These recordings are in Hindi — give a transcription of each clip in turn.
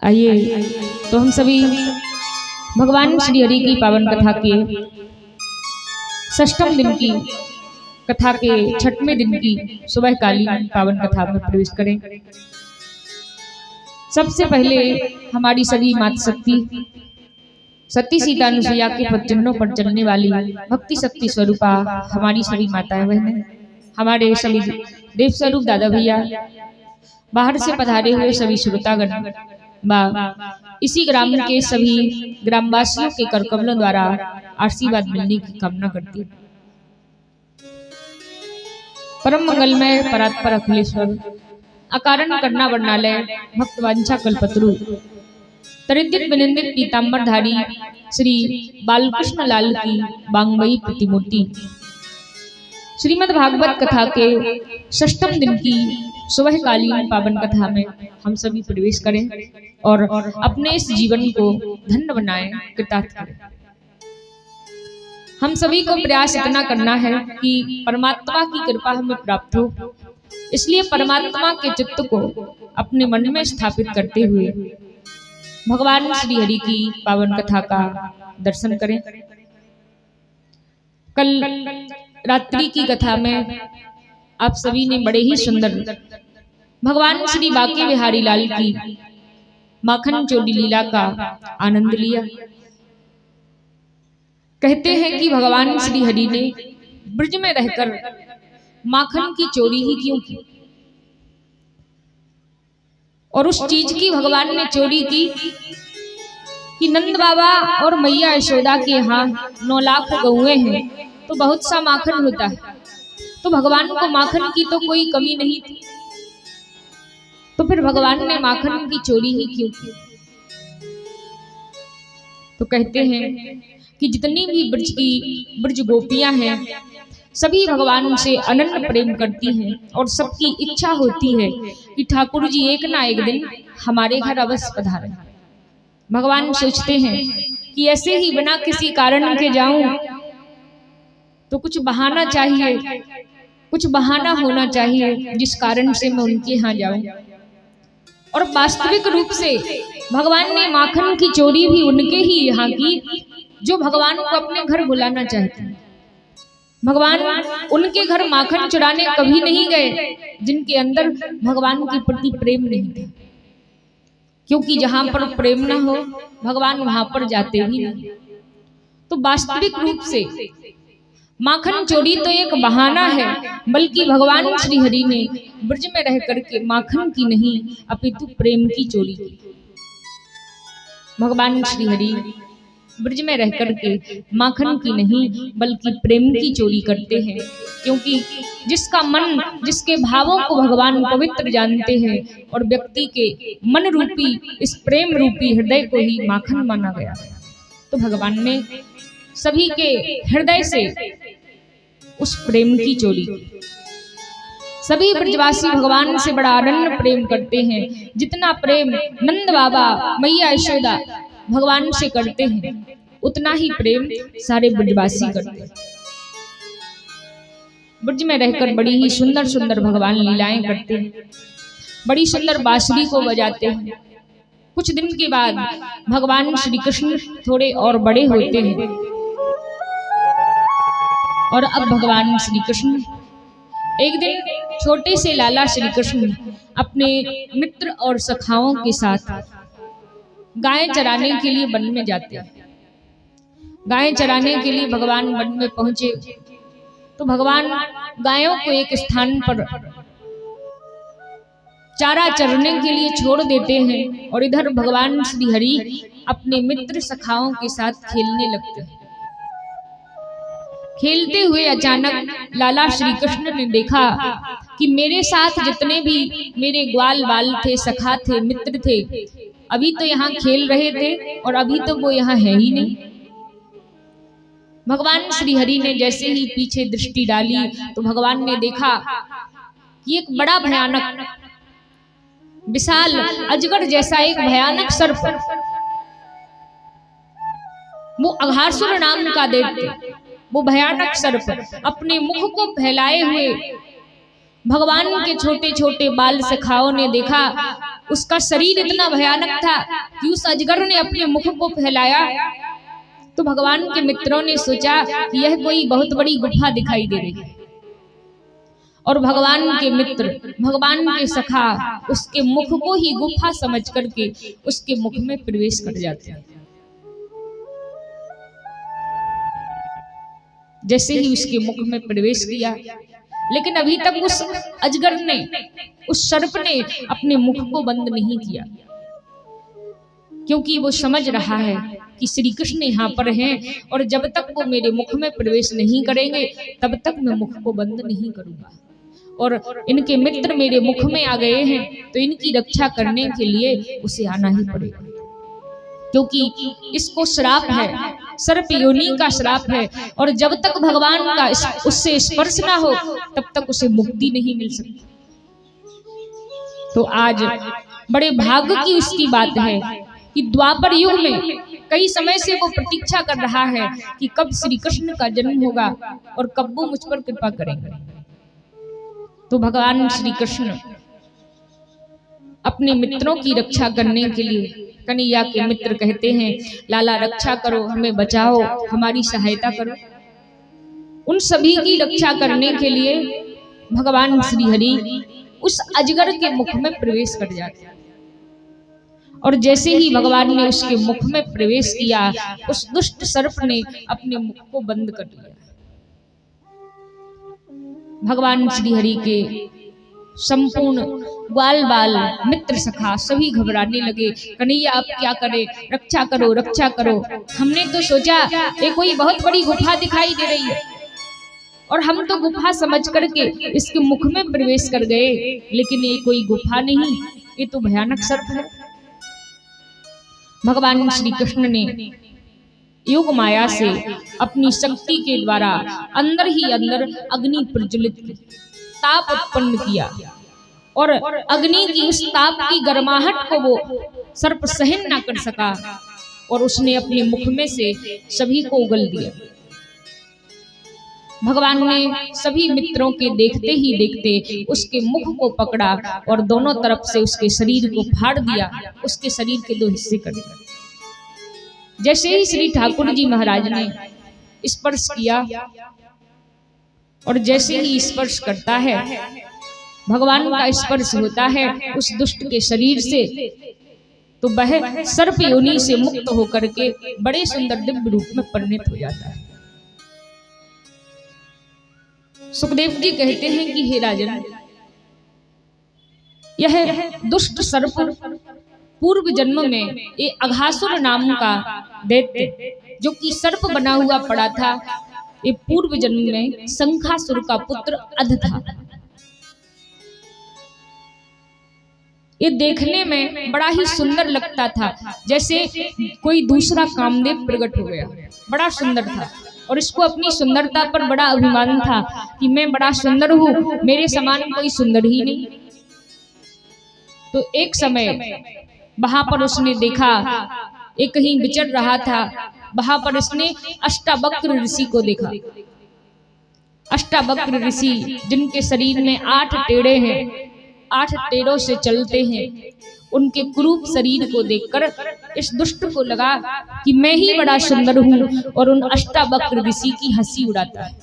आइए तो हम सभी भगवान श्री हरि की पावन कथा के षष्ठम दिन की कथा के छठवें दिन की सुबह कालीन पावन कथा में प्रवेश करें। सबसे पहले हमारी सभी माता शक्ति सती सीता अनुसुईया के पदचिन्हों पर चलने वाली भक्ति शक्ति स्वरूपा हमारी सभी माताएं बहनें, हमारे सभी देव स्वरूप दादा भैया, बाहर से पधारे हुए सभी श्रोतागण इसी ग्राम के सभी ग्रामवासियों के करकमलों द्वारा आशीर्वाद मिलने की कामना करती है। परम मंगलमय परात्पर अखिलेश्वर अकारण करना वर्णालय भक्त वांछा कल्पतरु तरिद्धित विनिंदित पीतांबरधारी श्री बालकृष्ण लाल की बांगमयी प्रतिमूर्ति श्रीमद् भागवत कथा के षष्ठम दिन की सुबह कालीन पावन कथा में हम सभी प्रवेश करें और अपने इस जीवन को धन्य बनाएं, कृतार्थ करें। हम सभी को प्रयास इतना करना है कि परमात्मा की कृपा हमें प्राप्त हो, इसलिए परमात्मा के चित्त को अपने मन में स्थापित करते हुए भगवान श्री हरि की पावन कथा का दर्शन करें। कल रात्रि की कथा में आप सभी ने बड़े ही सुंदर भगवान श्री बांके बिहारी लाल की माखन चोरी लीला का आनंद लिया। कहते हैं कि भगवान श्री हरि ने ब्रज में रहकर माखन की चोरी ही क्यों की, और उस चीज की भगवान ने चोरी की कि नंद बाबा और मैया यशोदा के यहाँ 9 लाख गौएं हैं तो बहुत सा माखन होता है, तो भगवान को माखन की तो कोई कमी नहीं थी, तो फिर भगवान ने माखन की चोरी ही क्यों की। तो कहते हैं कि जितनी भी ब्रज गोपियां हैं सभी भगवान से अनन्य प्रेम करती हैं और सबकी इच्छा होती है कि ठाकुर जी एक ना एक दिन हमारे घर अवश्य पधारें। भगवान सोचते हैं कि ऐसे ही बिना किसी कारण के जाऊं तो कुछ बहाना चाहिए, कुछ बहाना होना चाहिए जिस कारण से मैं उनके यहाँ जाऊं। और वास्तविक रूप से भगवान ने माखन की चोरी भी उनके ही यहाँ की जो भगवान को अपने घर बुलाना चाहते हैं। भगवान उनके घर माखन चुराने कभी नहीं गए जिनके अंदर भगवान के प्रति प्रेम नहीं था, क्योंकि जहां पर प्रेम न हो भगवान वहां पर जाते भी नहीं। तो वास्तविक रूप से माखन चोरी तो एक बहाना है, बल्कि भगवान श्री हरि ने ब्रज में रह करके माखन की नहीं अपितु प्रेम की चोरी की। भगवान श्री हरि ब्रज में रह करके माखन की नहीं बल्कि प्रेम की चोरी करते हैं, क्योंकि जिसका मन जिसके भावों को भगवान पवित्र जानते हैं और व्यक्ति के मन रूपी इस प्रेम रूपी हृदय को ही माखन माना गया। तो भगवान ने सभी के हृदय से उस प्रेम की चोरी की। सभी ब्रजवासी भगवान से बड़ा अनन्य प्रेम करते हैं, जितना प्रेम नंद बाबा मैया यशोदा भगवान से करते हैं उतना ही प्रेम सारे ब्रजवासी करते हैं। ब्रज में रहकर बड़ी ही सुंदर सुंदर भगवान लीलाएं करते हैं, बड़ी सुंदर बांसुरी को बजाते हैं। कुछ दिन के बाद भगवान श्री कृष्ण थोड़े और बड़े होते हैं और अब भगवान श्री कृष्ण एक दिन छोटे से लाला श्री कृष्ण अपने मित्र और सखाओं के साथ गायें चराने के लिए वन में जाते हैं। गायें चराने के लिए भगवान वन में पहुंचे तो भगवान गायों को एक स्थान पर चारा चरने के लिए छोड़ देते हैं और इधर भगवान श्री हरि अपने मित्र सखाओं के साथ खेलने लगते हैं। खेलते हुए अचानक लाला श्री कृष्ण ने देखा कि मेरे साथ जितने भी मेरे ग्वाल बाल थे, सखा थे, मित्र थे, अभी तो यहाँ खेल रहे थे और अभी तो वो यहाँ है ही नहीं। भगवान श्री हरि ने जैसे ही पीछे दृष्टि डाली तो भगवान ने देखा कि एक बड़ा भयानक विशाल अजगर जैसा एक भयानक सर्प, वो अघासुर नाम का दैत्य, वो भयानक सर्प अपने मुख को फैलाए हुए भगवान के छोटे छोटे बाल सखाओं ने देखा उसका शरीर इतना भयानक था कि उस अजगर ने अपने मुख को फैलाया तो भगवान के मित्रों ने सोचा कि यह कोई बहुत बड़ी गुफा दिखाई दे रही है, और भगवान के मित्र, भगवान के सखा उसके मुख को ही गुफा समझ करके उसके मुख में प्रवेश कर जाते हैं। जैसे ही उसके मुख में प्रवेश किया, लेकिन अभी तक उस अजगर ने, उस सर्प ने अपने मुख को बंद नहीं किया, क्योंकि वो समझ रहा है कि श्री कृष्ण यहाँ पर हैं और जब तक वो मेरे मुख में प्रवेश नहीं करेंगे तब तक मैं मुख को बंद नहीं करूंगा, और इनके मित्र मेरे मुख में आ गए हैं तो इनकी रक्षा करने के लिए उसे आना ही पड़ेगा, क्योंकि इसको श्राप है, सर्प योनि का श्राप है, और जब तक भगवान का उससे स्पर्श ना हो तब तक उसे मुक्ति नहीं मिल सकती। तो आज बड़े भाग्य की उसकी बात है कि द्वापर युग में कई समय से वो प्रतीक्षा कर रहा है कि कब श्री कृष्ण का जन्म होगा और कब वो मुझ पर कृपा करेंगे। तो भगवान श्री कृष्ण अपने मित्रों की रक्षा करने के लिए, कन्हैया के मित्र कहते हैं लाला रक्षा करो, हमें बचाओ, हमारी सहायता करो। उन सभी की रक्षा करने के लिए भगवान श्री हरि उस अजगर के मुख में प्रवेश कर जाते हैं, और जैसे ही भगवान ने उसके मुख में प्रवेश किया उस दुष्ट सर्प ने अपने मुख को बंद कर लिया। भगवान श्री हरि के संपूर्ण ग्वाल बाल मित्र सखा सभी घबराने लगे, कन्हैया आप क्या करें, रक्षा करो, रक्षा करो। हमने तो सोचा ये कोई बहुत बड़ी गुफा दिखाई दे रही है और हम तो गुफा समझ करके इसके मुख में प्रवेश कर गए, लेकिन ये कोई गुफा नहीं, ये तो भयानक सर्प है। भगवान श्री कृष्ण ने योग माया से अपनी शक्ति के द्वारा अंदर ही अंदर अग्नि प्रज्वलित की, ताप उत्पन्न किया, और अग्नि की उस ताप की गर्माहट को वो सर्प सहन ना कर सका और उसने अपने मुख में से सभी को उगल दिया। भगवान ने सभी मित्रों के देखते ही देखते उसके मुख को पकड़ा और दोनों तरफ से उसके शरीर को फाड़ दिया, उसके शरीर के दो हिस्से कर दिए। जैसे ही श्री ठाकुर जी महाराज ने स्पर्श किया, और जैसे ही स्पर्श करता है, भगवान का स्पर्श होता है उस दुष्ट के शरीर से, तो वह सर्प योनि से मुक्त होकर के बड़े सुंदर दिव्य रूप में परिणत हो जाता है। सुखदेव जी कहते हैं कि हे राजन, यह दुष्ट सर्प पूर्व जन्म में ये अघासुर नाम का दैत्य जो कि सर्प बना हुआ पड़ा था, ये पूर्व जन्म में शंखासुर का पुत्र अध था। ये देखने में बड़ा ही सुंदर लगता था, जैसे कोई दूसरा कामदेव प्रकट हो गया, बड़ा सुंदर था, और इसको अपनी सुंदरता पर बड़ा अभिमान था कि मैं बड़ा सुंदर हूँ, मेरे समान कोई सुंदर ही नहीं। तो एक समय वहां पर उसने देखा, एक कहीं विचर रहा था, वहां पर इसने अष्टावक्र ऋषि को देखा। अष्टावक्र ऋषि जिनके शरीर में 8 टेढ़े हैं, 8 टेढ़ों से चलते हैं, उनके कुरूप शरीर को देखकर इस दुष्ट को लगा कि मैं ही बड़ा सुंदर हूँ, और उन अष्टावक्र ऋषि की हंसी उड़ाता है।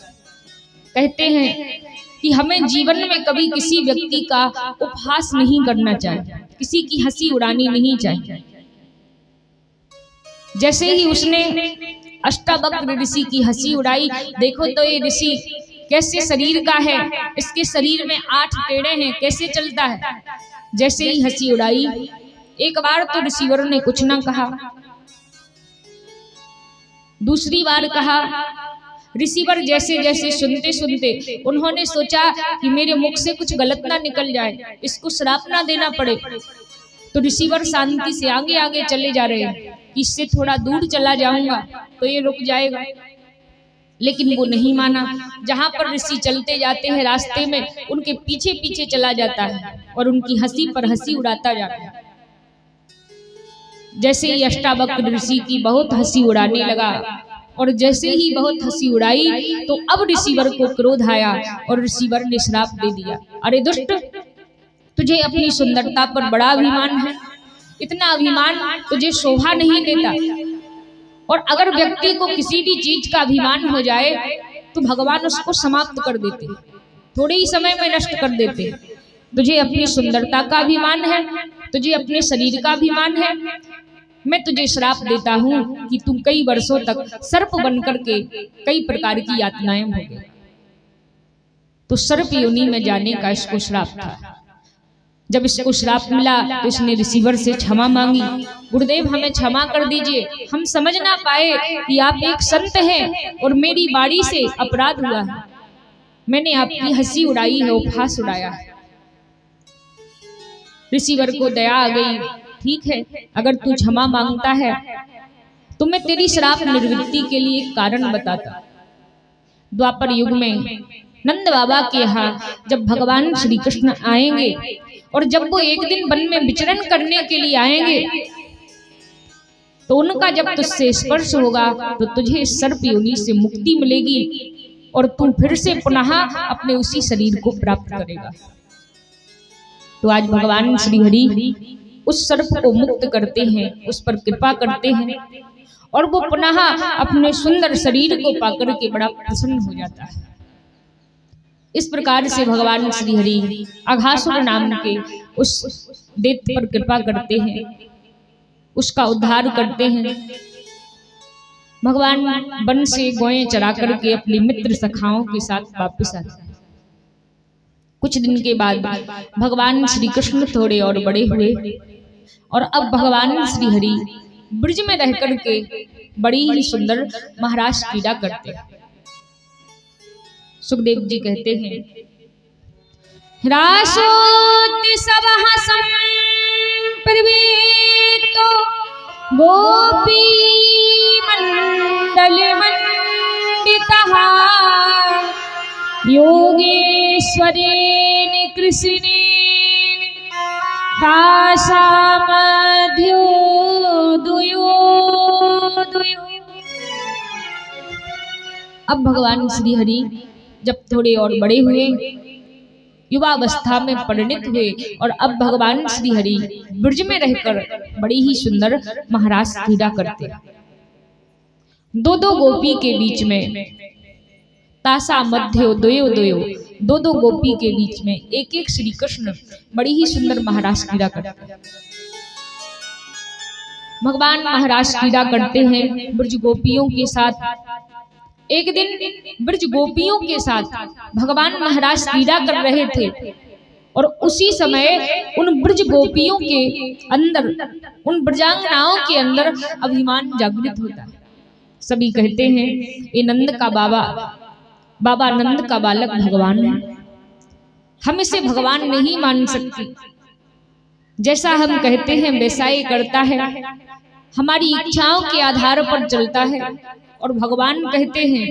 कहते हैं कि हमें जीवन में कभी किसी व्यक्ति का उपहास नहीं करना चाहिए, किसी की हंसी उड़ानी नहीं चाहिए। जैसे ही उसने अष्टावक्र ऋषि की हंसी उड़ाई, देखो तो ये ऋषि कैसे शरीर का है, इसके शरीर में 8 टेढ़े हैं, कैसे चलता है। जैसे ही हंसी उड़ाई, एक बार तो ऋषिवर ने कुछ ना कहा, दूसरी बार कहा। ऋषिवर जैसे जैसे सुनते सुनते उन्होंने सोचा कि मेरे मुख से कुछ गलत ना निकल जाए, इसको श्राप ना देना पड़े। तो ऋषिवर शांति से आगे आगे चले जा रहे हैं, इससे थोड़ा दूर चला जाऊंगा तो ये रुक जाएगा, लेकिन वो नहीं माना। जहां पर ऋषि चलते जाते हैं रास्ते में, उनके पीछे पीछे चला जाता है और उनकी हंसी पर हंसी उड़ाता जाता है। जैसे ही अष्टावक्र ऋषि की बहुत हंसी उड़ाने लगा, और जैसे ही बहुत हंसी उड़ाई, तो अब ऋषिवर को क्रोध आया और ऋषिवर ने श्राप दे दिया, अरे दुष्ट, तुझे अपनी सुंदरता पर बड़ा अभिमान है, इतना अभिमान तुझे शोभा नहीं देता। और अगर व्यक्ति को किसी भी चीज का अभिमान हो जाए तो भगवान उसको समाप्त कर देते, थोड़े ही समय में नष्ट कर देते। तुझे अपनी सुंदरता का अभिमान है, तुझे अपने शरीर का अभिमान है, मैं तुझे श्राप देता हूं कि तुम कई वर्षों तक सर्प बनकर के कई प्रकार की यातनाएं भोगे। तो सर्प योनि में जाने का इसको श्राप था। जब इसको श्राप मिला तो इसने रिसीवर से क्षमा मांगी, गुरुदेव हमें क्षमा कर दीजिए, हम समझ ना पाए कि आप एक संत हैं और मेरी बाड़ी से अपराध हुआ है, मैंने आपकी हंसी उड़ाई है, उपहास उड़ाया है। रिसीवर को दया आ गई, ठीक है अगर तू क्षमा मांगता है तो मैं तेरी श्राप निवृत्ति के लिए एक कारण बताता। द्वापर युग में नंद बाबा के यहाँ जब भगवान श्री कृष्ण आएंगे और जब वो एक दिन वन में विचरण करने के लिए आएंगे तो उनका जब तुझसे स्पर्श होगा तो तुझे सर्प योनि से मुक्ति मिलेगी और तू फिर से पुनः अपने उसी शरीर को प्राप्त करेगा। तो आज भगवान श्री हरि उस सर्प को मुक्त करते हैं, उस पर कृपा करते हैं और वो पुनः अपने सुंदर शरीर को पाकर के बड़ा प्रसन्न हो जाता है। इस प्रकार से भगवान श्री हरि अघासुर नाम के उस दैत्य पर कृपा करते हैं, उसका उद्धार करते हैं। भगवान वन से गौएं चरा करके अपने मित्र सखाओं के साथ वापस आते हैं। कुछ दिन के बाद भगवान श्री कृष्ण थोड़े और बड़े हुए और अब भगवान श्री हरि ब्रज में रह करके बड़ी ही सुंदर महाराज क्रीड़ा करते हैं। सुखदेव जी कहते हैं, रासोति सबह संप्रवेतो गोपी मंडल मंडितः योगेश्वरेण कृष्णेन दासामध्यो दुयो। अब भगवान श्री हरि जब थोड़े और बड़े हुए, युवावस्था में परिणित हुए और अब भगवान श्री हरि ब्रज में रहकर बड़ी ही सुंदर महारास क्रीड़ा करते। दो दो गोपी के बीच में तासा मध्यो द्वयो द्वयो, दो दो गोपी के बीच में एक एक श्री कृष्ण बड़ी ही सुंदर महारास क्रीड़ा करते। भगवान महारास क्रीड़ा करते हैं ब्रज गोपियों के साथ। एक दिन ब्रज गोपियों के साथ भगवान महाराज क्रीड़ा कर रहे थे और उसी समय उन ब्रज गोपियों के अंदर, उन ब्रजांगनाओं के अंदर अभिमान जागृत होता है। सभी कहते हैं ये नंद का बाबा नंद का बालक भगवान है, हम इसे भगवान नहीं मान सकते। जैसा हम कहते हैं वैसा ही करता है, हमारी इच्छाओं के आधार पर चलता है। और भगवान कहते हैं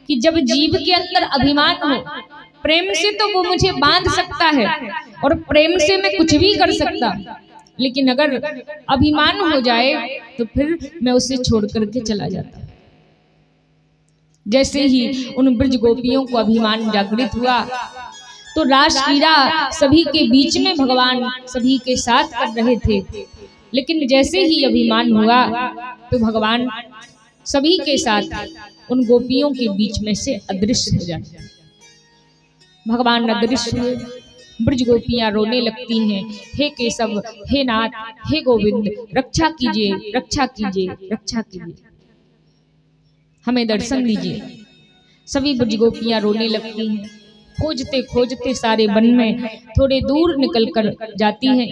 कि जब जीव के अंदर अभिमान हो, प्रेम से तो वो मुझे बांध सकता है और प्रेम से मैं कुछ भी कर सकता, लेकिन अगर अभिमान हो जाए तो फिर मैं उसे छोड़ करके चला जाता। जैसे ही उन ब्रज गोपियों को अभिमान जागृत हुआ तो रास क्रीड़ा सभी के बीच में भगवान सभी के साथ कर रहे थे, लेकिन जैसे ही अभिमान हुआ तो भगवान सभी के साथ उन गोपियों के बीच में से अदृश्य हो जाते हैं। भगवान अदृश्य हुए, ब्रज गोपियां रोने लगती हैं, हे केशव, हे नाथ, हे गोविंद, रक्षा कीजिए, रक्षा कीजिए, रक्षा कीजिए, हमें दर्शन दीजिए। सभी ब्रज गोपियां रोने लगती हैं, खोजते खोजते सारे वन में थोड़े दूर निकल कर जाती हैं।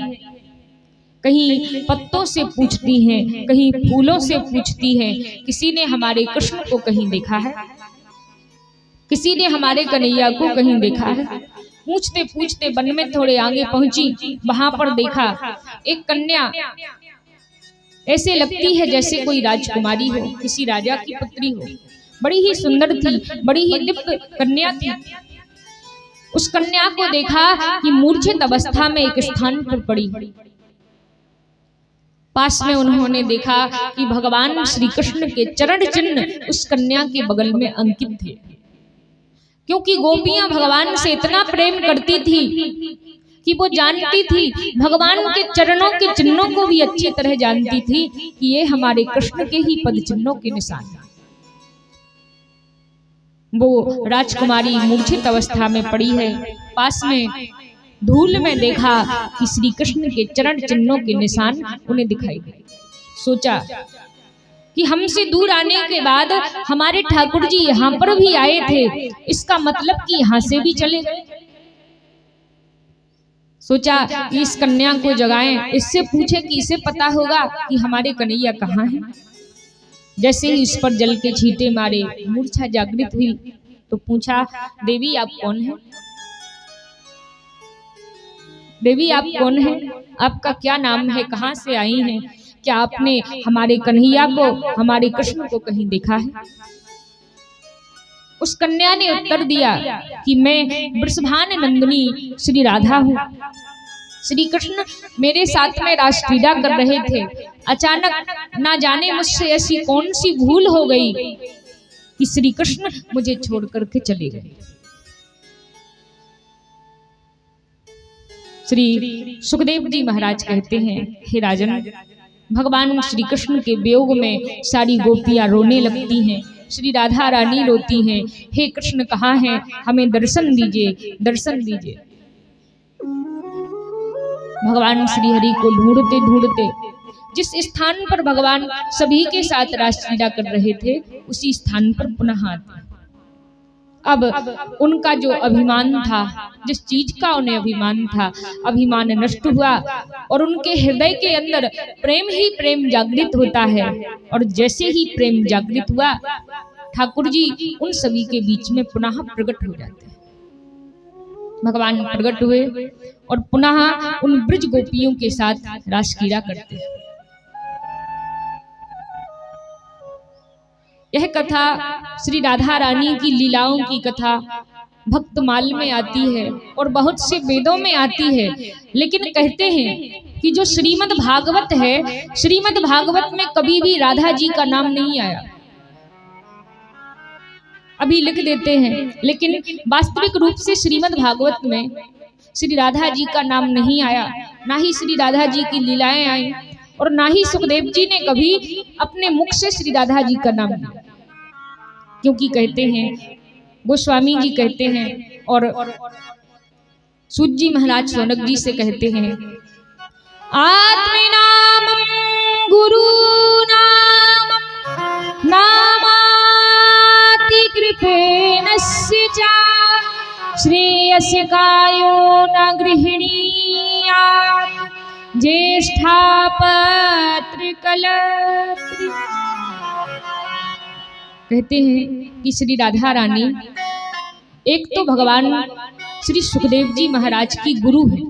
कहीं पत्तों से पूछती हैं, कहीं फूलों से पूछती हैं, किसी ने हमारे कृष्ण को कहीं देखा है, किसी ने हमारे कन्हैया को कहीं देखा है। पूछते पूछते वन में थोड़े आगे पहुंची, वहां पर देखा एक कन्या, ऐसे लगती है जैसे कोई राजकुमारी हो, किसी राजा की पुत्री हो, बड़ी ही सुंदर थी, बड़ी ही दिव्य कन्या थी। उस कन्या को देखा कि मूर्छित अवस्था में एक स्थान पर पड़ी। पास में उन्होंने देखा कि भगवान श्री कृष्ण के चरण चिन्ह उस कन्या के बगल में अंकित थे। क्योंकि गोपियां भगवान से इतना प्रेम करती थी कि वो जानती थी, भगवान के चरणों के चिन्हों को भी अच्छी तरह जानती थी कि ये हमारे कृष्ण के ही पद चिन्हों के निशान हैं। वो राजकुमारी मूर्छित अवस्था में पड़ी है, पास में धूल में देखा कि श्री कृष्ण के चरण चिन्हों के निशान उन्हें दिखाई दिए। सोचा कि हमसे दूर आने के बाद हमारे ठाकुर जी यहाँ पर भी आए थे, इसका मतलब कि यहाँ से भी चले गए। सोचा कि इस कन्या को जगाएं, इससे पूछे कि इसे पता होगा कि हमारे कन्हैया कहाँ हैं। जैसे ही इस पर जल के छींटे मारे, मूर्छा जागृत हुई तो पूछा, देवी आप कौन हैं? देवी आप कौन हैं? आपका क्या नाम है? कहाँ से आई हैं? क्या आपने हमारे कन्हैया को, हमारे कृष्ण को कहीं देखा है? उस कन्या ने उत्तर दिया कि मैं वृषभान नंदिनी श्री राधा हूँ। श्री कृष्ण मेरे साथ में रासक्रीड़ा कर रहे थे, अचानक ना जाने मुझसे ऐसी कौन सी भूल हो गई कि श्री कृष्ण मुझे छोड़ करके चले गए। श्री सुखदेव जी महाराज कहते हैं, हे राजन, भगवान श्री कृष्ण के वियोग में सारी गोपियां रोने लगती हैं, श्री राधा रानी रोती हैं, हे कृष्ण कहाँ हैं? हमें दर्शन दीजिए, दर्शन दीजिए। भगवान श्री हरि को ढूंढते ढूंढते जिस स्थान पर भगवान सभी के साथ रासक्रीड़ा कर रहे थे, उसी स्थान पर पुनः आते। अब उनका जो अभिमान था, जिस चीज का उन्हें अभिमान था, अभिमान नष्ट हुआ और उनके हृदय के अंदर प्रेम ही प्रेम जागृत होता है। और जैसे ही प्रेम जागृत हुआ, ठाकुर जी उन सभी के बीच में पुनः प्रकट हो जाते हैं। भगवान प्रकट हुए और पुनः उन ब्रज गोपियों के साथ रासक्रीड़ा करते हैं। यह कथा श्री राधा रानी की लीलाओं की कथा भक्तमाल में आती है और बहुत से वेदों में आती है, लेकिन कहते हैं कि जो श्रीमद् भागवत है, श्रीमद् भागवत में कभी भी राधा जी का नाम नहीं आया। अभी लिख देते हैं, लेकिन वास्तविक रूप से श्रीमद् भागवत में श्री राधा जी का नाम नहीं आया, ना ही श्री राधा जी की लीलाएं आई और ना ही सुखदेव जी ने कभी अपने मुख से श्री राधा जी का नाम लिया। क्योंकि कहते हैं, गोस्वामी जी कहते हैं और सूत जी महाराज शौनक जी से कहते हैं, आत्मनामं गुरु नामं नामाति कृपेणस्य च श्रेयस्य कायो न गृह्णीयात् ज्येष्ठा पत्रकलत्री। कहते हैं कि श्री राधा रानी एक तो भगवान श्री सुखदेव जी महाराज की गुरु है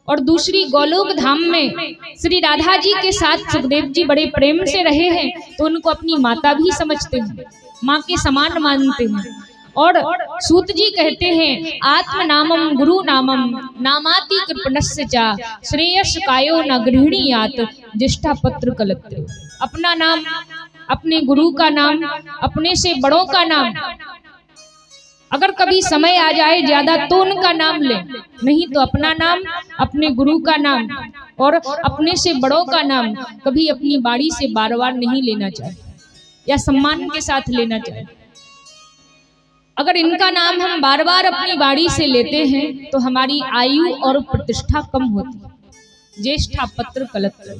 और दूसरी गोलोक धाम में श्री राधा जी के साथ सुखदेव जी बड़े प्रेम से रहे हैं, तो उनको अपनी माता भी समझते हैं, माँ के समान मानते हैं। और सूत जी कहते हैं, आत्म नामम गुरु नामम नामाति कृपणस्य च श्रेयस कायो न गृह्णीयात् ज्येष्ठा पत्र कलत्र। अपना नाम, अपने गुरु का नाम, अपने से बड़ों का नाम, अगर कभी समय आ जाए ज्यादा तो उनका नाम ले, नहीं तो अपना नाम, अपने गुरु का नाम और अपने से बड़ों का नाम कभी अपनी बाड़ी से बार बार नहीं लेना चाहिए या सम्मान के साथ लेना चाहिए। अगर इनका नाम हम बार बार अपनी बाड़ी से लेते हैं तो हमारी आयु और प्रतिष्ठा कम होती है। ज्येष्ठा पत्र कलत्र,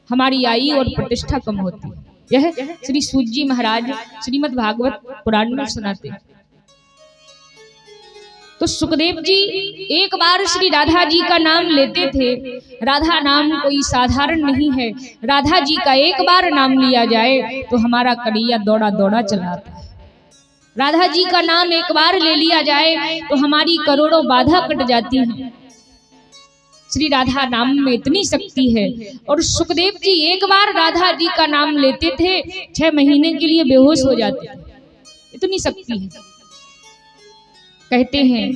हमारी आयु और प्रतिष्ठा कम होती है। यह श्री सूत जी महाराज श्रीमद् भागवत पुराण में सुनाते हैं। तो सुखदेव जी एक बार श्री राधा जी का नाम लेते थे। राधा नाम कोई साधारण नहीं है। राधा जी का एक बार नाम लिया जाए तो हमारा कलिया दौड़ा दौड़ा चला आता है। राधा जी का नाम एक बार ले लिया जाए तो हमारी करोड़ों बाधा कट जाती हैं। श्री राधा नाम में इतनी शक्ति है। और सुखदेव जी एक बार राधा जी का नाम लेते थे, 6 महीने के लिए बेहोश हो जाते थे, इतनी शक्ति है। कहते हैं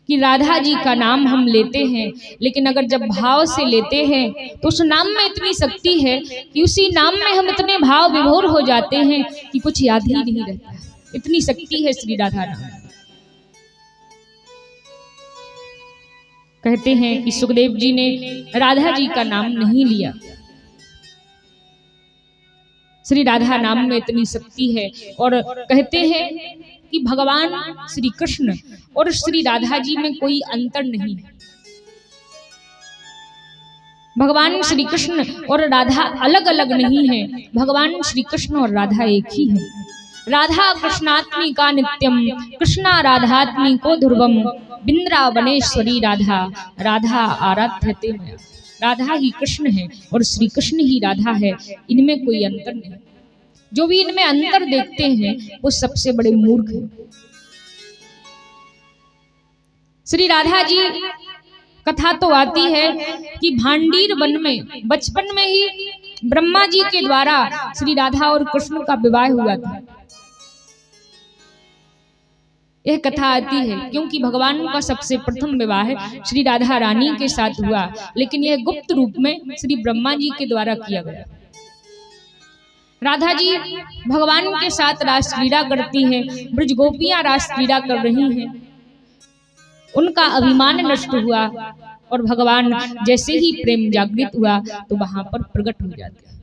कि राधा जी का नाम हम लेते हैं, लेकिन अगर जब भाव से लेते हैं तो उस नाम में इतनी शक्ति है कि उसी नाम में हम इतने भाव विभोर हो जाते हैं कि कुछ याद ही नहीं रहता। इतनी शक्ति है श्री राधा नाम। कहते हैं कि सुखदेव जी ने राधा जी का नाम नहीं लिया। श्री राधा नाम में इतनी शक्ति है और कहते हैं कि भगवान श्री कृष्ण और श्री राधा जी में कोई अंतर नहीं है। भगवान श्री कृष्ण और राधा अलग अलग नहीं है, भगवान श्री कृष्ण और राधा एक ही है। राधा कृष्णात्मिका नित्यम, कृष्णा राधात्मिको ध्रुवम, बिंद्रावनेश्वरी राधा, राधा आराध्यते मया। राधा ही कृष्ण है और श्री कृष्ण ही राधा है, इनमें कोई अंतर नहीं। जो भी इनमें अंतर देखते हैं वो सबसे बड़े मूर्ख हैं। श्री राधा जी कथा तो आती है कि भांडीर वन में बचपन में ही ब्रह्मा जी के द्वारा श्री राधा और कृष्ण का विवाह हुआ था। यह कथा आती है क्योंकि भगवान का सबसे प्रथम विवाह श्री राधा रानी के साथ हुआ, लेकिन यह गुप्त रूप में श्री ब्रह्मा जी के द्वारा किया गया। राधा जी भगवान के साथ रासलीला करती हैं, ब्रज गोपियां रासलीला कर रही हैं। उनका अभिमान नष्ट हुआ और भगवान जैसे ही प्रेम जागृत हुआ तो वहां पर प्रकट हो जाते हैं।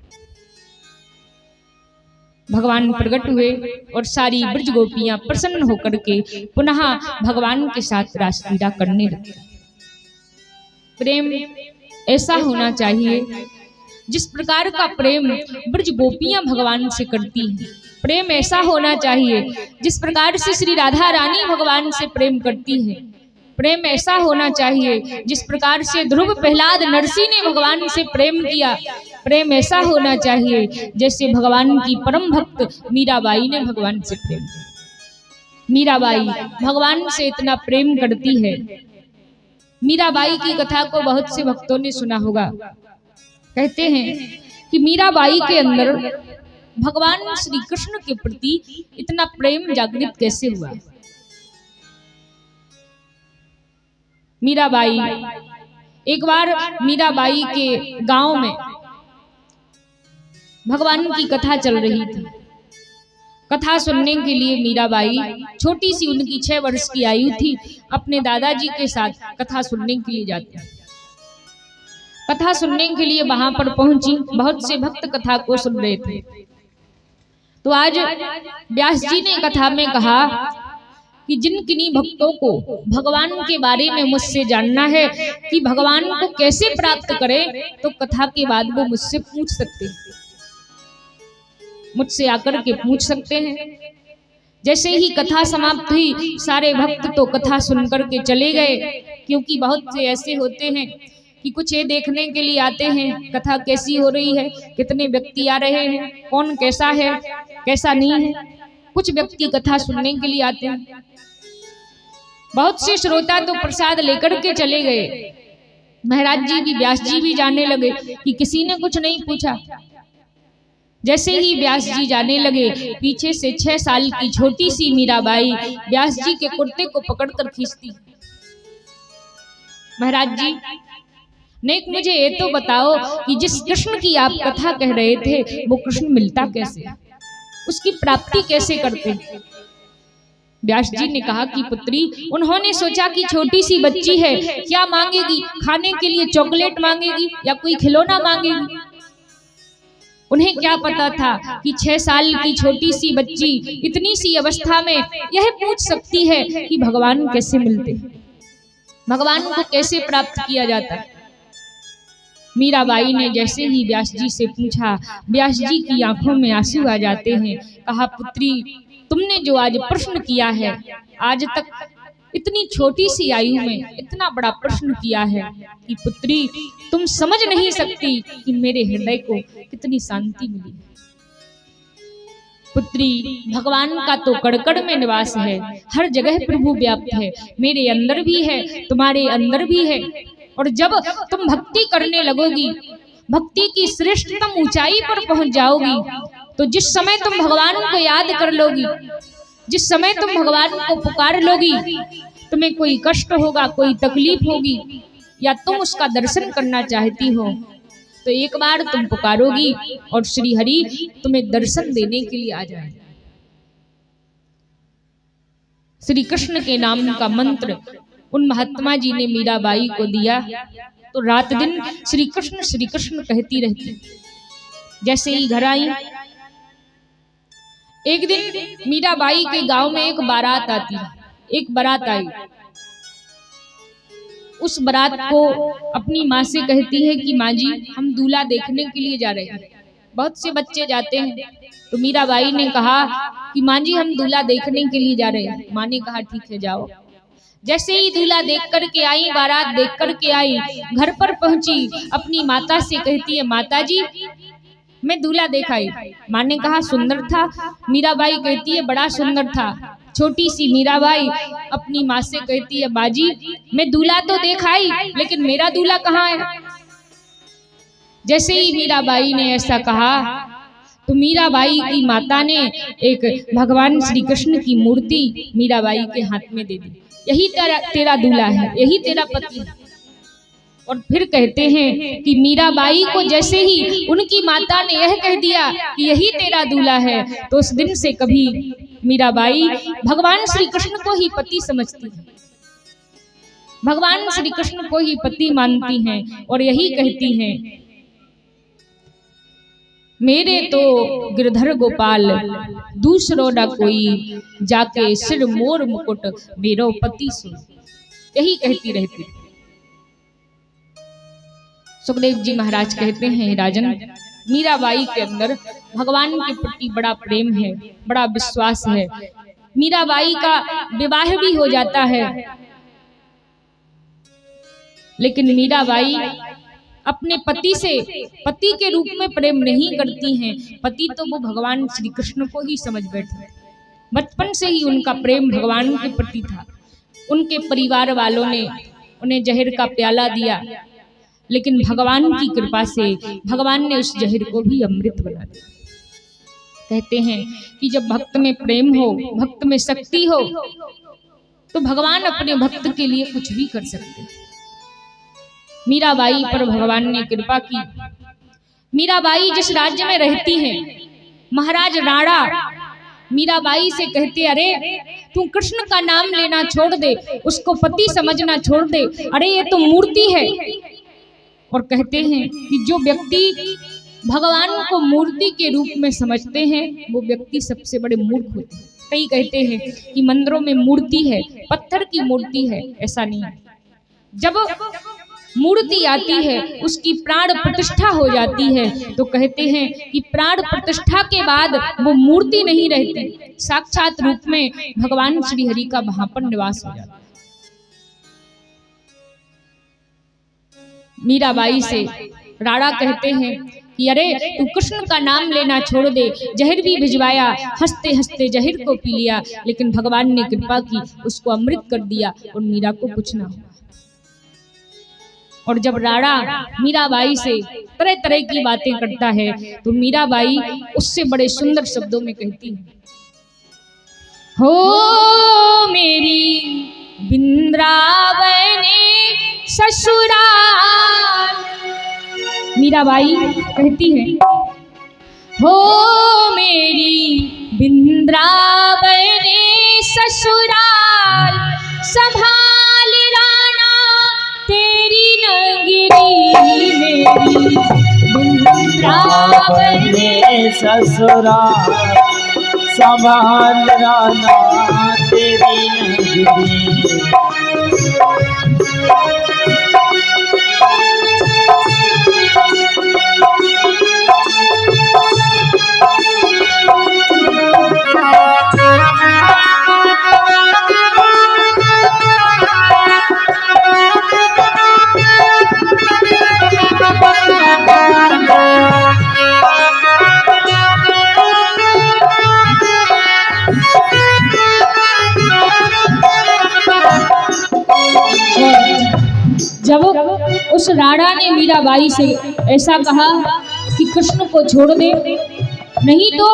भगवान प्रकट हुए और सारी ब्रज गोपियां प्रसन्न होकर के पुनः भगवान के साथ रासलीला करने लगी। प्रेम ऐसा होना चाहिए जिस प्रकार का प्रेम ब्रज गोपियां भगवान से करती हैं। प्रेम ऐसा होना चाहिए जिस प्रकार से श्री राधा रानी भगवान से प्रेम करती है। प्रेम ऐसा होना चाहिए जिस प्रकार से ध्रुव प्रहलाद नरसी ने भगवान से प्रेम किया। प्रेम ऐसा होना चाहिए जैसे भगवान की परम भक्त मीराबाई ने भगवान से प्रेम किया। मीराबाई भगवान से इतना प्रेम करती है। मीराबाई की कथा को बहुत से भक्तों ने सुना होगा। कहते हैं कि मीराबाई के अंदर भगवान श्री कृष्ण के प्रति इतना प्रेम जागृत कैसे हुआ। मीराबाई, एक बार मीराबाई के गांव में भगवान की कथा चल रही थी। कथा सुनने के लिए मीराबाई, छोटी सी उनकी 6 वर्ष की आयु थी, अपने दादाजी के साथ कथा सुनने के लिए जाती। कथा सुनने के लिए वहां पर पहुंची। बहुत से भक्त कथा को सुन रहे थे। तो आज व्यास जी ने कथा में कहा कि जिन किन्हीं भक्तों को भगवान के बारे में मुझसे जानना है कि भगवान को कैसे प्राप्त करें, तो कथा के बाद वो मुझसे पूछ सकते हैं, मुझसे आकर के पूछ सकते हैं। जैसे ही कथा समाप्त हुई, सारे भक्त तो कथा सुनकर के चले गए, क्योंकि बहुत से ऐसे होते हैं कि कुछ ये देखने के लिए आते हैं कथा कैसी हो रही है, कितने व्यक्ति आ रहे हैं, कौन कैसा है कैसा नहीं है। कुछ व्यक्ति कथा सुनने के लिए आते हैं। बहुत से श्रोता तो प्रसाद लेकर के चले गए। महाराज जी भी, व्यास जी भी जानने लगे कि किसी ने कुछ नहीं पूछा। जैसे ही व्यास जी जाने लगे, पीछे से 6 साल की छोटी सी मीराबाई व्यास जी के कुर्ते को पकड़कर खींचती। महाराज जी, नेक मुझे ये तो बताओ कि जिस कृष्ण की आप कथा कह रहे थे वो कृष्ण मिलता कैसे, उसकी प्राप्ति कैसे करते। व्यास जी ने कहा कि पुत्री, उन्होंने सोचा कि छोटी सी बच्ची है, क्या मांगेगी, खाने के लिए चॉकलेट मांगेगी या कोई खिलौना मांगेगी। उन्हें क्या पता था कि 6 साल की छोटी सी बच्ची इतनी सी अवस्था में यह पूछ सकती है कि भगवान कैसे मिलते, भगवान को कैसे प्राप्त किया जाता है। मीराबाई ने जैसे ही व्यास जी से पूछा, व्यास जी की आंखों में आंसू आ जाते हैं। कहा, पुत्री, तुमने जो आज प्रश्न किया है, आज तक इतनी छोटी सी आयु में इतना बड़ा प्रश्न किया है कि पुत्री, तुम समझ नहीं सकती कि मेरे हृदय को कितनी शांति मिली। पुत्री, भगवान का तो कड़कड़ में निवास है, हर जगह प्रभु व्याप्त है, मेरे अंदर भी है, तुम्हारे अंदर भी है। और जब तुम भक्ति करने लगोगी, भक्ति की श्रेष्ठतम ऊंचाई पर पहुंच जाओगी, तो जिस समय तुम भगवान को याद कर लोगी, जिस समय तुम भगवान को पुकार लोगी, तुम्हें कोई कष्ट होगा, कोई तकलीफ होगी, या तुम उसका दर्शन करना चाहती हो, तो एक बार तुम पुकारोगी और श्री हरि तुम्हें दर्शन देने के लिए आ जाएंगे। श्री कृष्ण के नाम का मंत्र उन महात्मा जी ने मीराबाई को दिया तो रात दिन श्री कृष्ण कहती रहती। जैसे ही घर आई, एक दिन मीराबाई के गांव में एक बारात आती है। एक बारात आई, उस बारात को अपनी माँ से कहती है कि माँ जी हम दूल्हा देखने के लिए जा रहे हैं। बहुत से बच्चे जाते हैं, तो मीराबाई ने कहा कि माँ जी हम दूल्हा देखने के लिए जा रहे हैं। माँ ने कहा ठीक है जाओ। जैसे ही दूल्हा देख कर के आई, बारात देख कर के आई, घर पर पहुंची, अपनी माता से कहती है माता जी मैं दूल्हा देखाई। माँ ने कहा सुंदर था। मीराबाई कहती है बड़ा सुंदर था। छोटी सी मीराबाई अपनी माँ से कहती है बाजी मैं दूल्हा तो देखाई लेकिन मेरा दूल्हा कहाँ है। जैसे ही मीराबाई ने ऐसा कहा तो मीराबाई की माता ने एक भगवान श्री कृष्ण की मूर्ति मीराबाई के हाथ में दे दी। यही तेरा दूल्हा है, यही तेरा पति है। और फिर कहते हैं कि मीराबाई को जैसे ही उनकी माता ने यह कह दिया कि यही तेरा दूल्हा है, तो उस दिन से कभी मीराबाई भगवान श्री कृष्ण को ही पति समझती है, भगवान श्री कृष्ण को ही पति मानती हैं और यही कहती हैं मेरे तो गिरधर गोपाल दूसरो न कोई, जाके सिर मोर मुकुट मेरो पति सो। यही कहती रहती। सुखदेव जी महाराज कहते हैं राजन मीराबाई के अंदर भगवान के प्रति बड़ा प्रेम है, बड़ा विश्वास है। मीराबाई का विवाह भी हो जाता है, लेकिन मीराबाई अपने पति से पति के रूप में प्रेम नहीं करती हैं। पति तो वो भगवान श्री कृष्ण को ही समझ बैठे। बचपन से ही उनका प्रेम भगवान के प्रति था। उनके परिवार वालों ने उन्हें जहर का प्याला दिया, लेकिन भगवान की कृपा से भगवान ने उस जहर को भी अमृत बना दिया। कहते हैं कि जब भक्त में प्रेम हो, भक्त में शक्ति हो, तो भगवान अपने भक्त के लिए कुछ भी कर सकते हैं। मीराबाई पर भगवान ने कृपा की। मीराबाई जिस राज्य में रहती हैं, महाराज राणा मीराबाई से कहते अरे तू कृष्ण का नाम लेना छोड़ दे, उसको पति समझना छोड़ दे, अरे ये तो मूर्ति है। और कहते हैं कि जो व्यक्ति भगवान को मूर्ति के रूप में समझते हैं वो व्यक्ति सबसे बड़े मूर्ख होते हैं। कई कहते हैं कि मंदिरों में मूर्ति है, पत्थर की मूर्ति है, ऐसा नहीं है। जब मूर्ति आती है उसकी प्राण प्रतिष्ठा हो जाती है, तो कहते हैं कि प्राण प्रतिष्ठा के बाद वो मूर्ति नहीं रहती, साक्षात रूप में भगवान श्री हरि का वहां पर निवास हो जाता है। मीराबाई से राणा कहते हैं कि अरे तू कृष्ण का नाम लेना छोड़ दे, जहर भी भिजवाया, हंसते हंसते जहर को पी लिया, लेकिन भगवान ने कृपा की, उसको अमृत कर दिया और मीरा को कुछ ना हुआ। और जब राणा मीराबाई से तरह तरह की बातें करता है तो मीराबाई उससे बड़े सुंदर शब्दों में कहती है हो मेरी बिंद्रावने ससुराल। मीराबाई कहती है हो मेरी बिंद्रावने ससुराल, संभाल राणा तेरी नगरी मेरी बिंद्रावने ससुराल, संभाल राणा तेरी नगरी। जब उस राणा ने मीराबाई से ऐसा कहा कि कृष्ण को छोड़ दे, नहीं तो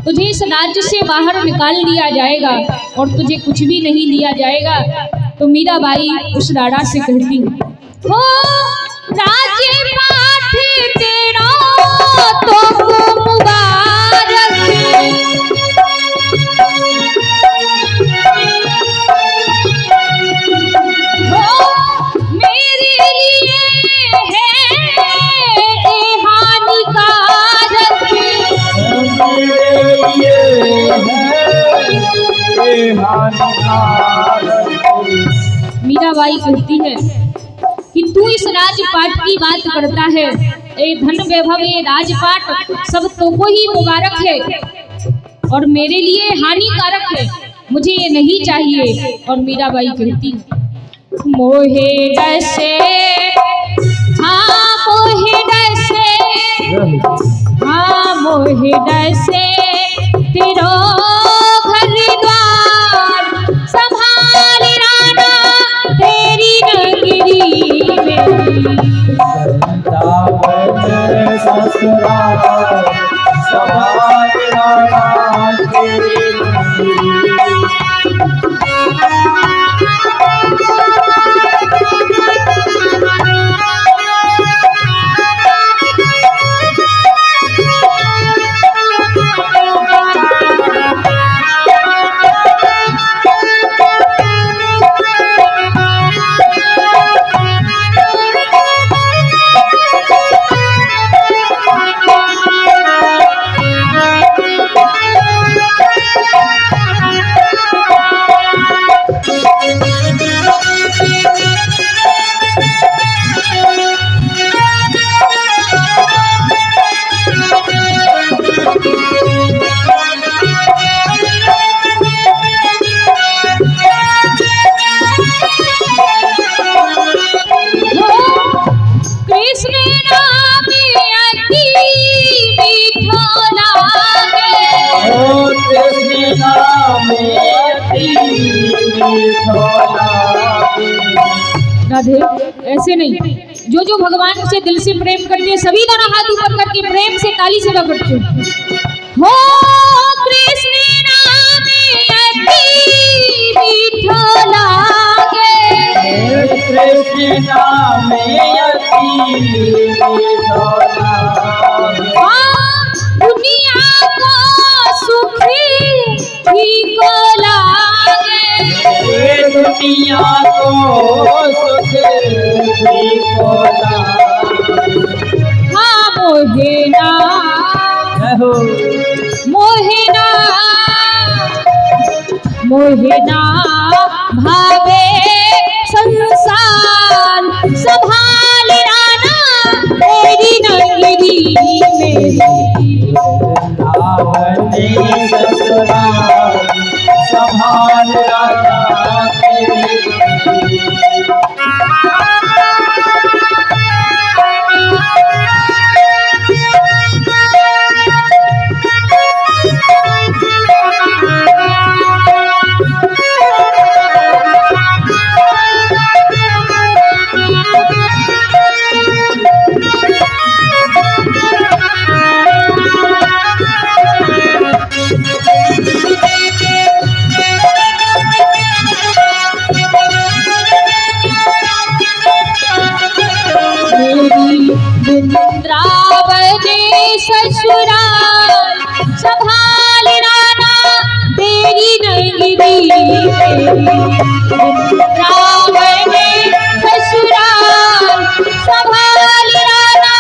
तुझे इस राज्य से बाहर निकाल दिया जाएगा और तुझे कुछ भी नहीं दिया जाएगा, तो मीराबाई उस राणा से कहती हो राज्य पाठ तेरा तो मुबारक, मीराबाई कहती है कि तू इस राजपाट की बात करता है, ए धन वैभव ये राजपाट सब तो को ही मुबारक है और मेरे लिए हानिकारक है, मुझे ये नहीं चाहिए। और मीराबाई कहती मोहे डसे, हाँ मोहे डसे, हाँ मोहे डसे तेरो घर द्वार, संभाल राना तेरी नगरी में। ससुराल संभाल राना तेरी नगरी। राधे, ऐसे नहीं, जो जो भगवान से दिल से प्रेम करते हैं सभी दोनों हाथ ऊपर करके प्रेम से ताली सेवा करते हो। कृष्ण नाम अति मीठा लागे, कृष्ण नाम अति मीठा लागे। दुनिया को सुखी ठीक लागे, दुनिया को सुख ठीक लागे। हाँ मोहेना, मोहेना, मोहेना भावे संसार, संभाल राना तेरी नगरी में। ससुराल संभाल राना तेरी नगरी। वृंदावने ससुराल संभाल राना तेरी नगरी में। वृंदावने ससुराल संभाल राना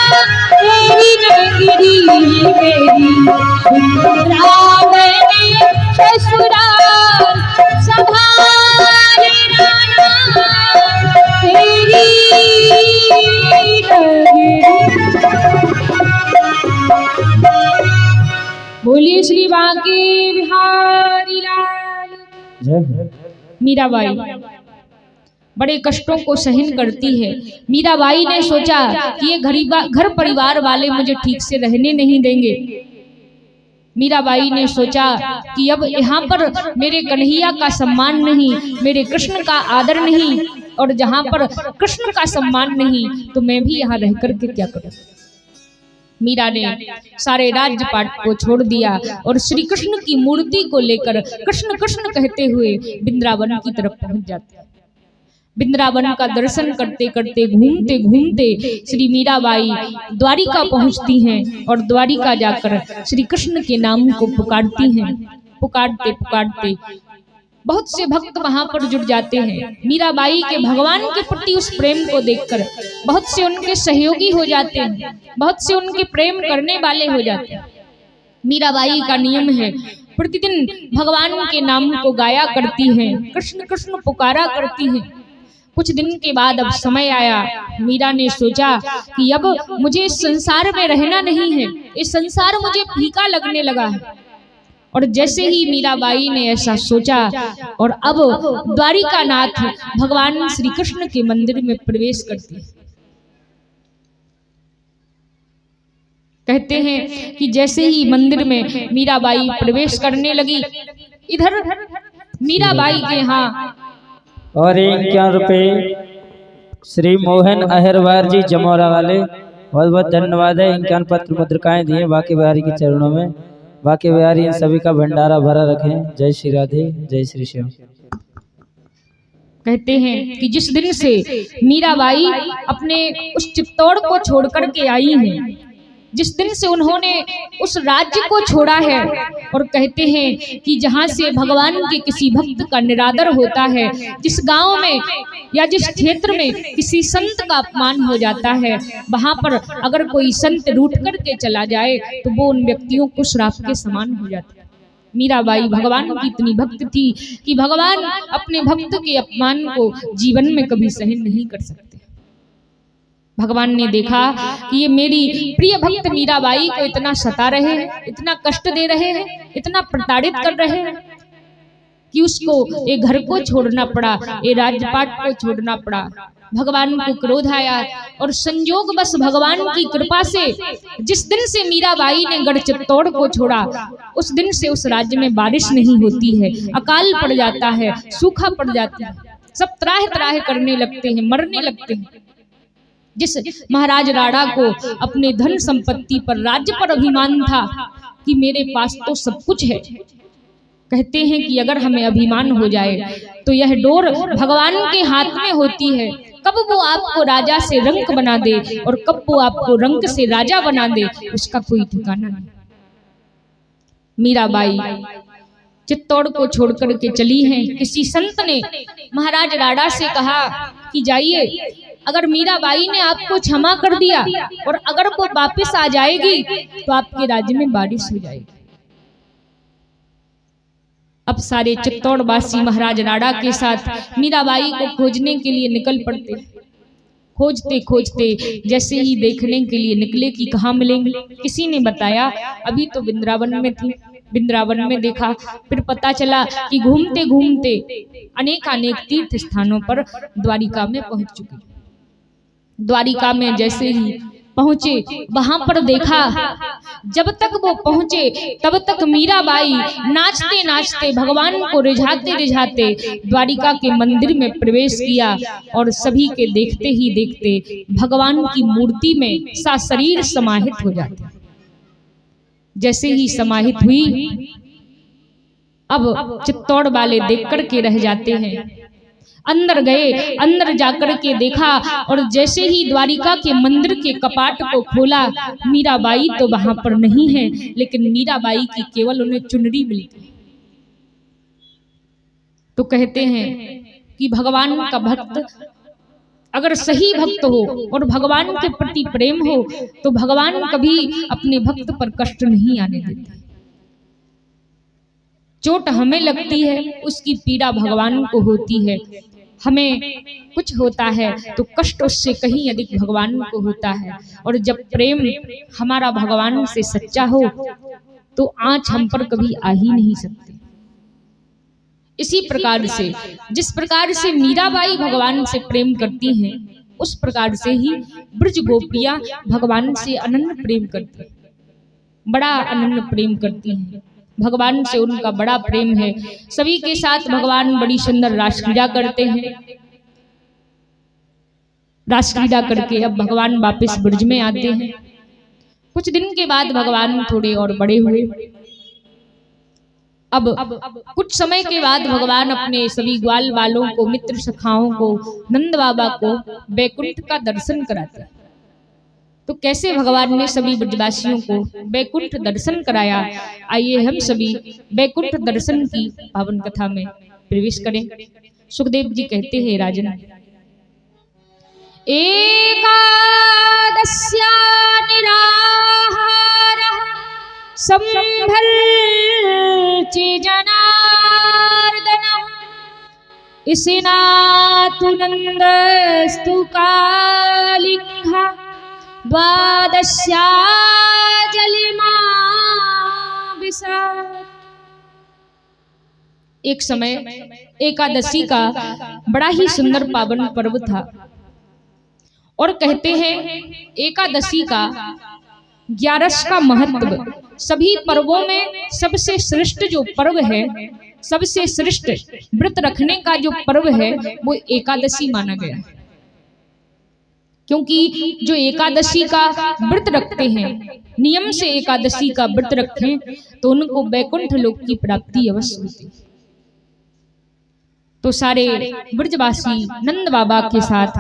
तेरी नगरी में। वृंदावने ससुराल संभाल राना तेरी बोलिए श्री बांके बिहारी लाल। मीराबाई बड़े कष्टों को सहन करती है। मीराबाई ने सोचा कि ये घर परिवार वाले मुझे ठीक से रहने नहीं देंगे। मीराबाई ने सोचा कि अब यहाँ पर मेरे कन्हैया का सम्मान नहीं, मेरे कृष्ण का आदर नहीं, और जहाँ पर कृष्ण का सम्मान नहीं तो मैं भी यहाँ रह करके क्या करूँ। मीरा ने सारे राज्यपाट को छोड़ दिया और श्री कृष्ण की मूर्ति को लेकर कृष्ण कृष्ण कहते हुए वृंदावन की तरफ पहुंच जाते हैं। वृंदावन का दर्शन करते करते घूमते घूमते श्री मीराबाई द्वारिका पहुंचती हैं और द्वारिका जाकर श्री कृष्ण के नाम को पुकारती हैं। पुकारते पुकारते बहुत से भक्त वहां पर जुट जाते हैं। मीराबाई के भगवान के प्रति उस प्रेम को देखकर बहुत से उनके सहयोगी हो जाते हैं, बहुत से उनके प्रेम करने वाले हो जाते हैं। मीराबाई का नियम है प्रतिदिन भगवान के नाम को गाया करती हैं, कृष्ण कृष्ण पुकारा करती हैं। कुछ दिन के बाद अब समय आया, मीरा ने सोचा कि अब मुझे इस संसार में रहना नहीं है, इस संसार मुझे फीका लगने लगा है। और जैसे ही मीराबाई ने ऐसा सोचा और अब द्वारिका नाथ भगवान श्री कृष्ण के मंदिर में प्रवेश करती है। कहते हैं कि जैसे ही मंदिर में मीराबाई प्रवेश करने लगी, इधर मीराबाई के यहाँ और 51 रुपये श्री मोहन अहिरवार जी जमोरा वाले, बहुत बहुत धन्यवाद है। 51 पत्र मुद्रिकाएं दिए बाकी बिहारी के चरणों में। बाकी बिहारी इन सभी का भंडारा भरा रखें। जय श्री राधे, जय श्री श्याम। कहते हैं कि जिस दिन से मीराबाई अपने उस चित्तौड़ को छोड़ करके आई हैं, जिस दिन से उन्होंने उस राज्य को छोड़ा है, और कहते हैं कि जहाँ से भगवान के किसी भक्त का निरादर होता है, जिस गांव में या जिस क्षेत्र में किसी संत का अपमान हो जाता है, वहां पर अगर कोई संत रूठ करके चला जाए तो वो उन व्यक्तियों को श्राप के समान हो जाता है। मीराबाई भगवान की इतनी भक्त थी कि भगवान अपने भक्त के अपमान को जीवन में कभी सहन नहीं कर सकते। भगवान ने देखा कि ये मेरी प्रिय भक्त मीराबाई को इतना सता रहे हैं, इतना कष्ट दे रहे हैं, इतना प्रताड़ित कर रहे हैं कि उसको ये घर को छोड़ना पड़ा, ये राजपाट को छोड़ना पड़ा। भगवान को क्रोध आया और संयोग बस भगवान की कृपा से जिस दिन से मीराबाई ने गढ़ चित्तौड़ को छोड़ा, उस दिन से उस राज्य में बारिश नहीं होती है, अकाल पड़ जाता है, सूखा पड़ जाता है, सब त्राह त्राह करने लगते हैं, मरने लगते हैं। जिस महाराज राणा को अपने धन संपत्ति पर, राज्य पर अभिमान था कि मेरे पास तो सब कुछ है, कहते हैं कि अगर हमें अभिमान हो जाए तो यह डोर भगवान के हाथ में होती है। कब वो आपको राजा से रंक बना दे और कब वो आपको रंक से राजा बना दे, उसका कोई ठिकाना नहीं। मीराबाई चित्तौड़ को छोड़कर के चली हैं। किसी संत ने महाराज राणा से कहा कि जाइए, अगर मीराबाई ने आपको क्षमा कर दिया और अगर वो वापस आ जाएगी तो आपके राज्य में बारिश हो जाएगी। अब सारे चित्तौड़ वासी महाराज राणा के साथ मीराबाई को खोजने के लिए निकल पड़ते। खोजते खोजते जैसे ही देखने के लिए निकले कि कहाँ मिलेंगे, किसी ने बताया अभी तो वृंदावन में थी। वृंदावन में देखा, फिर पता चला कि घूमते घूमते अनेक तीर्थ स्थानों पर द्वारिका में पहुंच चुकी। द्वारिका में जैसे ही पहुंचे, वहां पर देखा, जब तक वो पहुंचे तब तक मीराबाई नाचते नाचते भगवान को रिझाते रिझाते द्वारिका के मंदिर में प्रवेश किया और सभी के देखते ही देखते भगवान की मूर्ति में सा शरीर समाहित हो जाता। जैसे ही समाहित हुई, अब चित्तौड़ वाले देख कर के रह जाते हैं। अंदर गए, अंदर जाकर के देखा और जैसे ही द्वारिका के मंदिर के कपाट को खोला, मीराबाई तो वहां पर नहीं है, लेकिन मीराबाई की केवल उन्हें चुनरी मिली। तो कहते हैं कि भगवान का भक्त अगर सही भक्त हो और भगवान के प्रति प्रेम हो तो भगवान कभी अपने भक्त पर कष्ट नहीं आने देते। चोट हमें लगती है, उसकी पीड़ा भगवान को होती है। हमें कुछ होता है तो कष्ट उससे कहीं अधिक भगवान को होता है। और जब प्रेम हमारा भगवान से सच्चा हो तो आँच हम पर कभी आ ही नहीं सकती। इसी प्रकार से जिस प्रकार से मीराबाई भगवान से प्रेम करती हैं, उस प्रकार से ही ब्रज गोपियां भगवान से अनन्य प्रेम करती हैं, बड़ा अनन्य प्रेम करती हैं। भगवान से उनका बड़ा प्रेम है। सभी के साथ भगवान बड़ी सुंदर रासक्रीड़ा करते हैं। रासक्रीड़ा करके अब भगवान वापस ब्रज में आते हैं। कुछ दिन के बाद भगवान थोड़े और बड़े हुए। अब कुछ समय के बाद भगवान अपने सभी ग्वाल वालों को, मित्र सखाओं को, नंद बाबा को बैकुंठ का दर्शन कराते हैं। तो कैसे भगवान ने सभी ब्रजवासियों को बैकुंठ दर्शन कराया, आइए हम सभी बैकुंठ दर्शन की पावन कथा में प्रवेश करें। सुखदेव जी कहते हैं, राजन एकादस्या निराहारः संभल् चे जनार्दन इसिनातु नंदस्तु कालिंगा द्वादश्या जलिमा विसात। एक समय एकादशी का बड़ा ही सुंदर पावन पर्व था और कहते हैं एकादशी का 11 का महत्व सभी पर्वों में सबसे श्रेष्ठ जो पर्व है, सबसे श्रेष्ठ व्रत रखने का जो पर्व है वो एकादशी माना गया है। क्योंकि जो एकादशी का व्रत रखते हैं, नियम से एकादशी का व्रत रखें तो उनको वैकुंठ लोक की प्राप्ति अवश्य होती। तो सारे ब्रजवासी नंद बाबा के साथ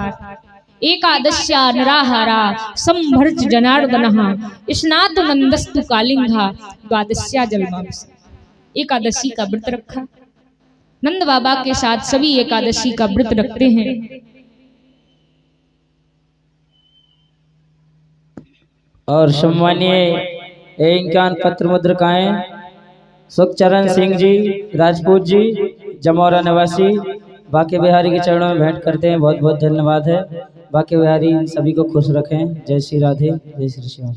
एकादश्या नराहारा संभर्ज जनार्दनः स्नातु नंदस्तु कालिंगा द्वादश्या जलमा। एकादशी का व्रत रखा। नंद बाबा के साथ सभी एकादशी का व्रत रखते हैं। और सम्मानीय इंकान पत्र मुद्रकाएं सुखचरण सिंह जी राजपूत जी जमोरा निवासी बाके बिहारी के चरणों में भेंट करते हैं। बहुत बहुत धन्यवाद है। बाके बिहारी सभी को खुश रखें। जय श्री राधे, जय श्री श्याम।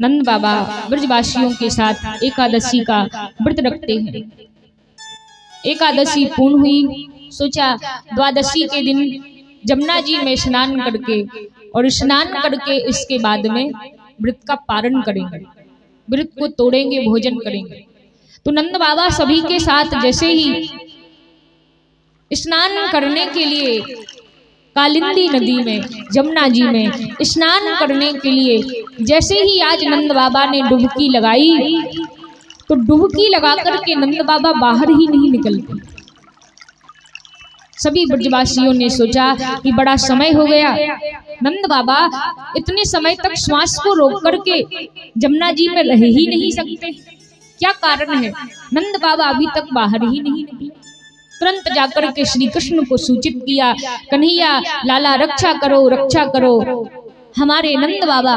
नंद बाबा ब्रजवासियों के साथ एकादशी का व्रत रखते हैं। एकादशी पूर्ण हुई, सोचा द्वादशी के दिन जमुना जी में स्नान करके और स्नान करके इसके बाद में व्रत का पारण करेंगे, व्रत को तोड़ेंगे, भोजन करेंगे। तो नंद बाबा सभी के साथ जैसे ही स्नान करने के लिए कालिंदी नदी में, जमुना जी में स्नान करने के लिए जैसे ही आज नंद बाबा ने डुबकी लगाई तो डुबकी लगा करके नंद बाबा बाहर ही नहीं निकलते। सभी ब्रजवासियों ने सोचा कि बड़ा समय हो गया, नंद बाबा इतने समय तक श्वास को रोक करके जमुना जी में रह ही नहीं सकते, क्या कारण है? नंद बाबा अभी तक बाहर ही नहीं निकले। तुरंत जाकर के श्री कृष्ण को सूचित किया, कन्हैया लाला रक्षा करो, रक्षा करो। हमारे नंद बाबा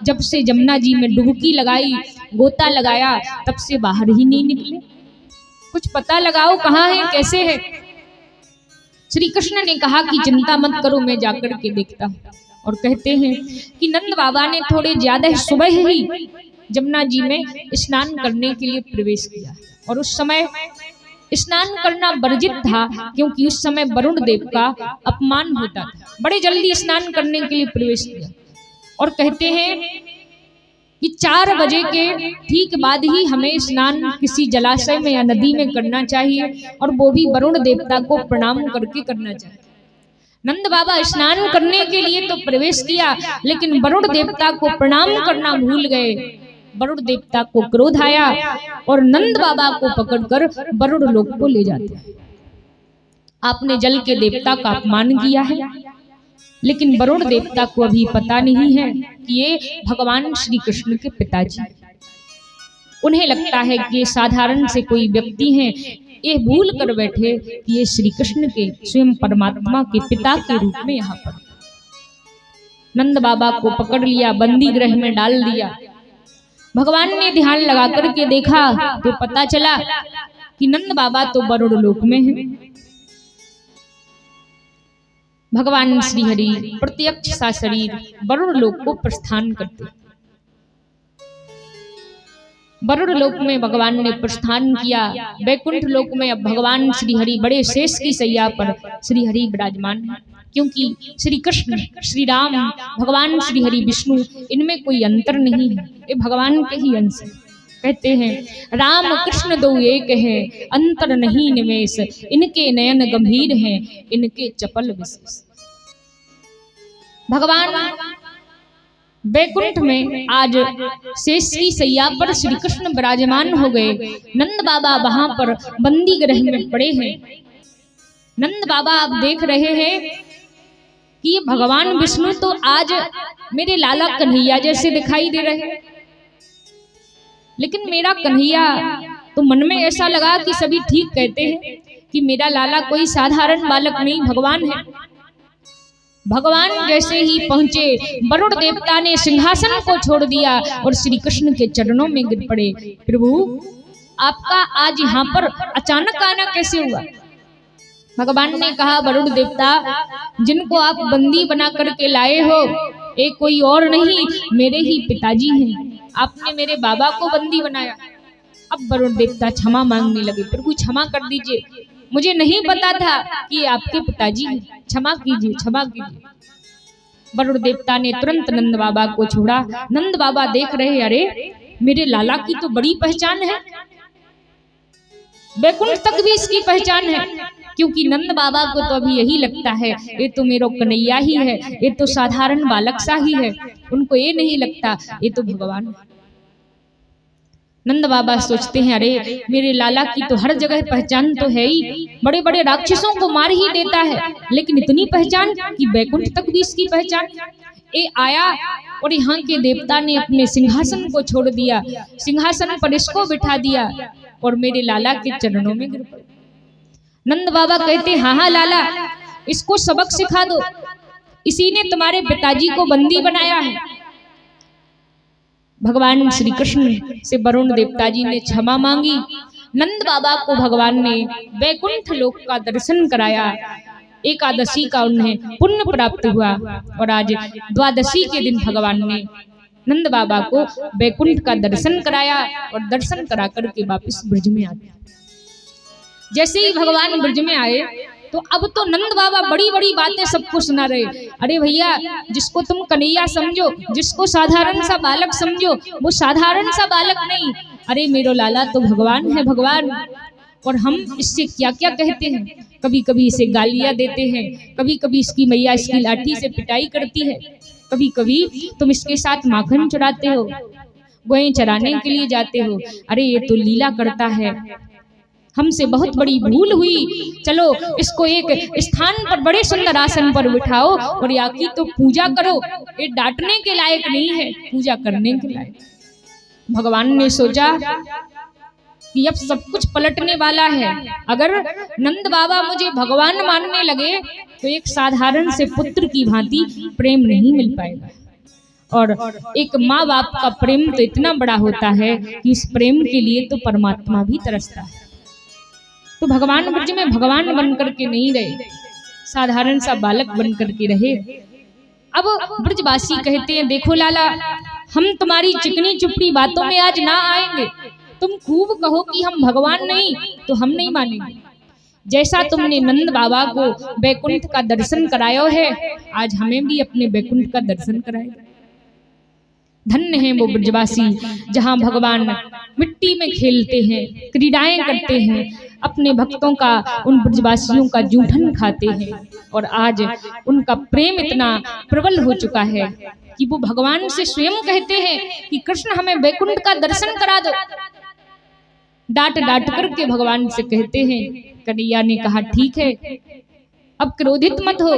जब से जमुना जी में डुबकी लगाई, गोता लगाया, तब से बाहर ही नहीं निकले। कुछ पता लगाओ कहाँ है, कैसे है? श्री कृष्ण ने कहा कि चिंता मत करो, मैं जाकर के देखता हूँ। और कहते हैं कि नंद बाबा ने थोड़े ज्यादा सुबह ही जमुना जी में स्नान करने के लिए प्रवेश किया। और उस समय स्नान करना वर्जित था, क्योंकि उस समय वरुण देव का अपमान होता था। बड़े जल्दी स्नान करने के लिए प्रवेश किया और कहते हैं कि 4 बजे के ठीक बाद ही हमें स्नान किसी जलाशय में या नदी में करना चाहिए, और वो भी वरुण देवता को प्रणाम करके करना चाहिए। नंद बाबा स्नान करने के लिए तो प्रवेश किया, लेकिन वरुण देवता को प्रणाम करना भूल गए। वरुण देवता को क्रोध आया और नंद बाबा को पकड़कर वरुण लोक को ले जाते हैं। आपने जल के देवता का अपमान किया है, लेकिन वरुण देवता को अभी पता नहीं है कि ये भगवान श्री कृष्ण के पिताजी। उन्हें लगता है कि ये साधारण से कोई व्यक्ति हैं, ये भूल कर बैठे कि ये श्री कृष्ण के स्वयं परमात्मा के पिता के रूप में यहाँ पर। नंद बाबा को पकड़ लिया, बंदी गृह में डाल दिया। भगवान ने ध्यान लगा करके देखा तो पता चला कि नंद बाबा तो वरुण लोक में हैं। भगवान श्री हरि प्रत्यक्ष सा शरीर वरुण लोक को प्रस्थान करते। वरुण लोक में भगवान ने प्रस्थान किया। वैकुंठ लोक में अब भगवान श्री हरि बड़े शेष की सैया पर श्री हरि विराजमान है, क्योंकि श्री कृष्ण, श्री राम, भगवान श्री हरि विष्णु, इनमें कोई अंतर नहीं है, ये भगवान के ही अंश है। कहते हैं राम कृष्ण दो एक हैं, अंतर नहीं निवेश, इनके नयन गंभीर हैं, इनके चपल विशेष। भगवान वैकुंठ में आज शेष की सैया पर श्री कृष्ण विराजमान हो गए। नंद बाबा वहां पर बंदी गृह में पड़े हैं। नंद बाबा आप देख रहे हैं कि भगवान विष्णु तो आज मेरे लाला कन्हैया जैसे दिखाई दे रहे हैं, लेकिन मेरा कन्हैया तो मन में ऐसा लगा कि सभी ठीक कहते हैं कि मेरा लाला कोई साधारण बालक नहीं, भगवान है। भगवान जैसे ही पहुंचे, वरुण देवता ने सिंहासन को छोड़ दिया और श्री कृष्ण के चरणों में गिर पड़े। प्रभु, आपका आज यहाँ पर अचानक आना कैसे हुआ? भगवान ने कहा, वरुण देवता, जिनको आप बंदी बना करके लाए हो, एक कोई और नहीं, मेरे ही पिताजी हैं। आपने मेरे बाबा को बंदी बनाया। अब वरुण देवता क्षमा मांगने लगे, प्रभु क्षमा कर दीजिए, मुझे नहीं पता था कि आपके पिताजी हैं, क्षमा कीजिए, क्षमा कीजिए। वरुण देवता ने तुरंत नंद बाबा को छोड़ा। नंद बाबा देख रहे, अरे मेरे लाला की तो बड़ी पहचान है, बैकुंठ तक भी इसकी पहचान है, क्योंकि नंद बाबा को तो अभी यही लगता है ये तो मेरो कन्हैया ही है, ये तो साधारण बालक सा ही है, उनको ये नहीं लगता ये तो भगवान है। नंद बाबा सोचते हैं, अरे मेरे लाला की तो हर जगह पहचान तो है ही, बड़े बड़े राक्षसों को मार ही देता है, लेकिन इतनी पहचान कि बैकुंठ तक भी इसकी पहचान। ये आया और यहाँ के देवता ने अपने सिंहासन को छोड़ दिया, सिंहासन पर इसको बिठा दिया और मेरे लाला के चरणों में गिर पड़े। नंद बाबा कहते, हाँ हाँ लाला, इसको सबक सिखा दो, इसी ने तुम्हारे पिताजी को बंदी बनाया है। भगवान श्री कृष्ण से वरुण देवता जी ने क्षमा मांगी। नंद बाबा को भगवान ने वैकुंठ लोक का दर्शन कराया। एकादशी का उन्हें पुण्य प्राप्त हुआ और आज द्वादशी के दिन भगवान ने नंद बाबा को वैकुंठ का दर्शन कराया और दर्शन करा करके वापस ब्रज में आ गए। जैसे ही भगवान ब्रज में आए तो अब तो नंद बाबा बड़ी बड़ी बातें सबको सुना रहे। अरे भैया, जिसको तुम कन्हैया समझो, जिसको साधारण सा बालक समझो, वो साधारण सा बालक नहीं, अरे मेरो लाला तो भगवान है, भगवान। और हम इससे क्या क्या कहते हैं, कभी कभी इसे गालियां देते हैं, कभी कभी इसकी मैया इसकी लाठी से पिटाई करती है, कभी कभी तुम इसके साथ माखन चुराते हो, गोएं चराने के लिए जाते हो, अरे ये तो लीला करता है, हमसे बहुत बड़ी भूल हुई, चलो इसको एक स्थान पर बड़े सुंदर आसन पर बिठाओ और या की तो पूजा करो, ये डांटने के लायक नहीं है, पूजा करने के लायक। भगवान ने सोचा कि अब सब कुछ पलटने वाला है, अगर नंद बाबा मुझे भगवान मानने लगे तो एक साधारण से पुत्र की भांति प्रेम नहीं मिल पाएगा, और एक माँ बाप का प्रेम तो इतना बड़ा होता है कि इस प्रेम के लिए तो परमात्मा भी तरसता है। तो भगवान ब्रज में भगवान बन करके नहीं रहे, साधारण सा बालक बन करके रहे। अब ब्रजवासी कहते हैं, देखो लाला, हम तुम्हारी चिकनी चुपड़ी बातों में आज ना आएंगे, तुम खूब कहो कि हम भगवान नहीं तो हम नहीं मानेंगे। जैसा तुमने नंद बाबा को बैकुंठ का दर्शन कराया है, आज हमें भी अपने बैकुंठ का दर्शन कराएगा। धन्य है वो ब्रजवासी जहाँ भगवान मिट्टी में खेलते हैं, क्रीड़ाएं करते हैं, अपने भक्तों का, उन ब्रजवासियों का जूठन खाते हैं, और आज उनका प्रेम इतना प्रबल हो चुका है कि वो भगवान से स्वयं कहते हैं कि कृष्ण हमें बैकुंठ का दर्शन करा दो। डांट डांट करके भगवान से कहते हैं। कन्हैया ने कहा, ठीक है, अब क्रोधित मत हो,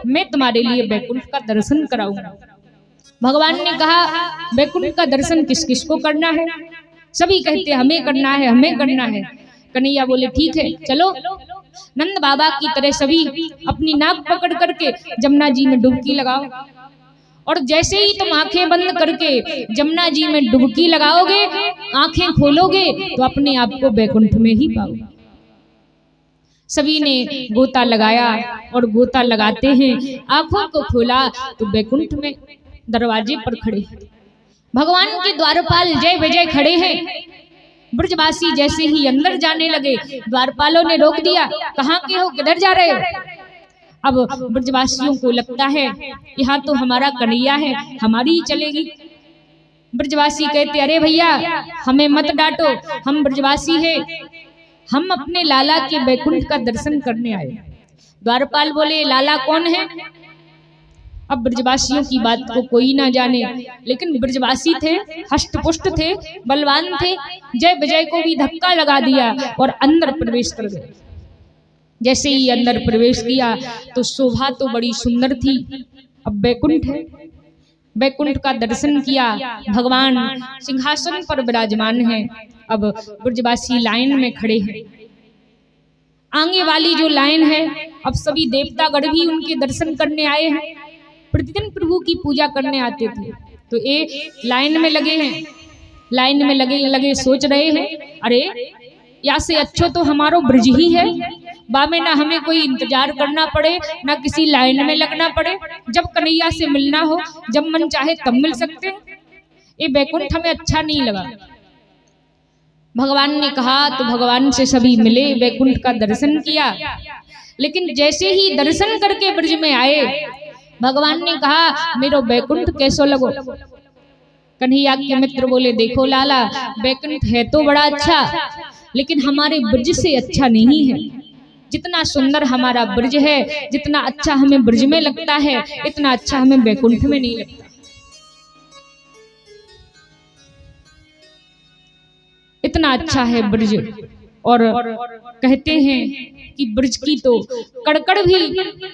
मैं तुम्हारे लिए बैकुंठ का दर्शन कराऊंगा। भगवान ने कहा, बैकुंठ का दर्शन किस किस को करना है? सभी कहते हमें करना है, हमें करना है। कन्हैया बोले, ठीक है, चलो। नंद बाबा की तरह सभी अपनी नाक पकड़ करके जमुना जी में डुबकी लगाओ, और जैसे ही तुम आंखें बंद करके जमुना जी में डुबकी लगाओगे, आंखें खोलोगे तो अपने आप को बैकुंठ में ही पाओगे। सभी ने गोता लगाया, और गोता लगाते हैं आंखों को खोला तो बैकुंठ में दरवाजे पर खड़े भगवान के द्वारपाल जय विजय खड़े हैं। ब्रजवासी जैसे ही अंदर जाने लगे, द्वारपालों ने रोक दिया, कहाँ के हो, किधर जा रहे हो? अब ब्रजवासियों को लगता है यहाँ तो हमारा कन्हैया है, हमारी ही चलेगी। ब्रजवासी कहते, अरे भैया, हमें मत डांटो, हम ब्रजवासी हैं, हम अपने लाला के बैकुंठ का दर्शन करने आए। द्वारपाल बोले, लाला कौन है? अब ब्रजवासियों की बात को कोई ना जाने, लेकिन ब्रजवासी थे, हष्टपुष्ट थे, बलवान थे, जय विजय को भी धक्का लगा दिया और अंदर प्रवेश कर गए। जैसे ही अंदर प्रवेश किया तो शोभा तो बड़ी सुंदर थी। अब बैकुंठ है, बैकुंठ का दर्शन किया, भगवान सिंहासन पर विराजमान है। अब ब्रजवासी लाइन में खड़े हैं। आगे वाली जो लाइन है, अब सभी देवतागण भी उनके दर्शन करने आए हैं। प्रतिदिन प्रभु की पूजा करने आते थे, तो ये लाइन में लगे हैं, लाइन में लगे लगे सोच रहे हैं, अरे या से अच्छो तो हमारो ब्रज ही है, में ना हमें कोई इंतजार करना पड़े, ना किसी लाइन में लगना पड़े, जब कन्हैया से मिलना हो जब मन चाहे तब मिल सकते हैं। ये बैकुंठ हमें अच्छा नहीं लगा। भगवान ने कहा तो भगवान से सभी मिले, बैकुंठ का दर्शन किया, लेकिन जैसे ही दर्शन करके ब्रज में आए भगवान ने कहा मेरो बैकुंठ कैसो लगो। कन्हैया के मित्र बोले देखो लाला, बैकुंठ है तो बड़ा अच्छा, लेकिन हमारे ब्रज से अच्छा नहीं है। जितना सुंदर हमारा ब्रज है, जितना अच्छा हमें ब्रज में लगता है, इतना अच्छा हमें बैकुंठ में नहीं लगता। इतना अच्छा है ब्रज। और कहते हैं कि ब्रज की तो कड़कड़ भी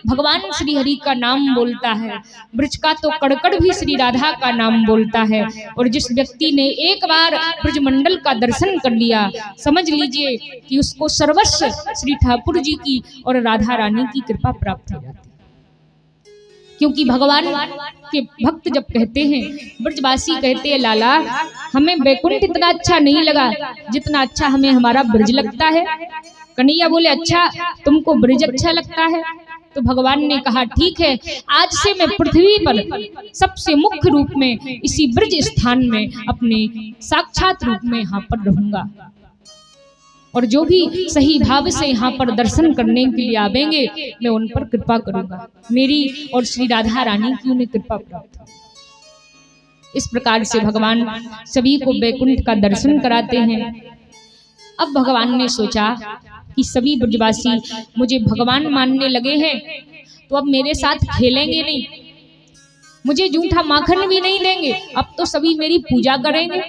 भगवान श्री हरि का नाम बोलता है, ब्रज का तो कड़कड़ भी श्री राधा का नाम बोलता है। और जिस व्यक्ति ने एक बार ब्रजमंडल का दर्शन कर लिया, समझ लीजिए कि उसको सर्वस्व श्री ठाकुर जी की और राधा रानी की कृपा प्राप्त हो जाती है। क्योंकि भगवान के भक्त जब कहते हैं, ब्रजवासी कहते हैं लाला हमें बैकुंठ इतना अच्छा नहीं लगा जितना अच्छा हमें हमारा ब्रज लगता है। कन्हैया बोले अच्छा तुमको ब्रज अच्छा लगता है? तो भगवान ने कहा ठीक है, आज से मैं पृथ्वी पर सबसे मुख्य रूप में इसी ब्रज स्थान में अपने साक्षात रूप में यहाँ पर रहूंगा, और जो भी सही भाव से यहाँ पर दर्शन करने के लिए आवेंगे मैं उन पर कृपा करूंगा, मेरी और श्री राधा रानी की उन्हें कृपा प्राप्त हो। इस प्रकार से भगवान सभी को बैकुंठ का दर्शन कराते हैं। अब भगवान ने सोचा कि सभी ब्रजवासी मुझे भगवान मानने लगे हैं, तो अब मेरे साथ खेलेंगे नहीं, मुझे जूठा माखन भी नहीं देंगे, अब तो सभी मेरी पूजा करेंगे,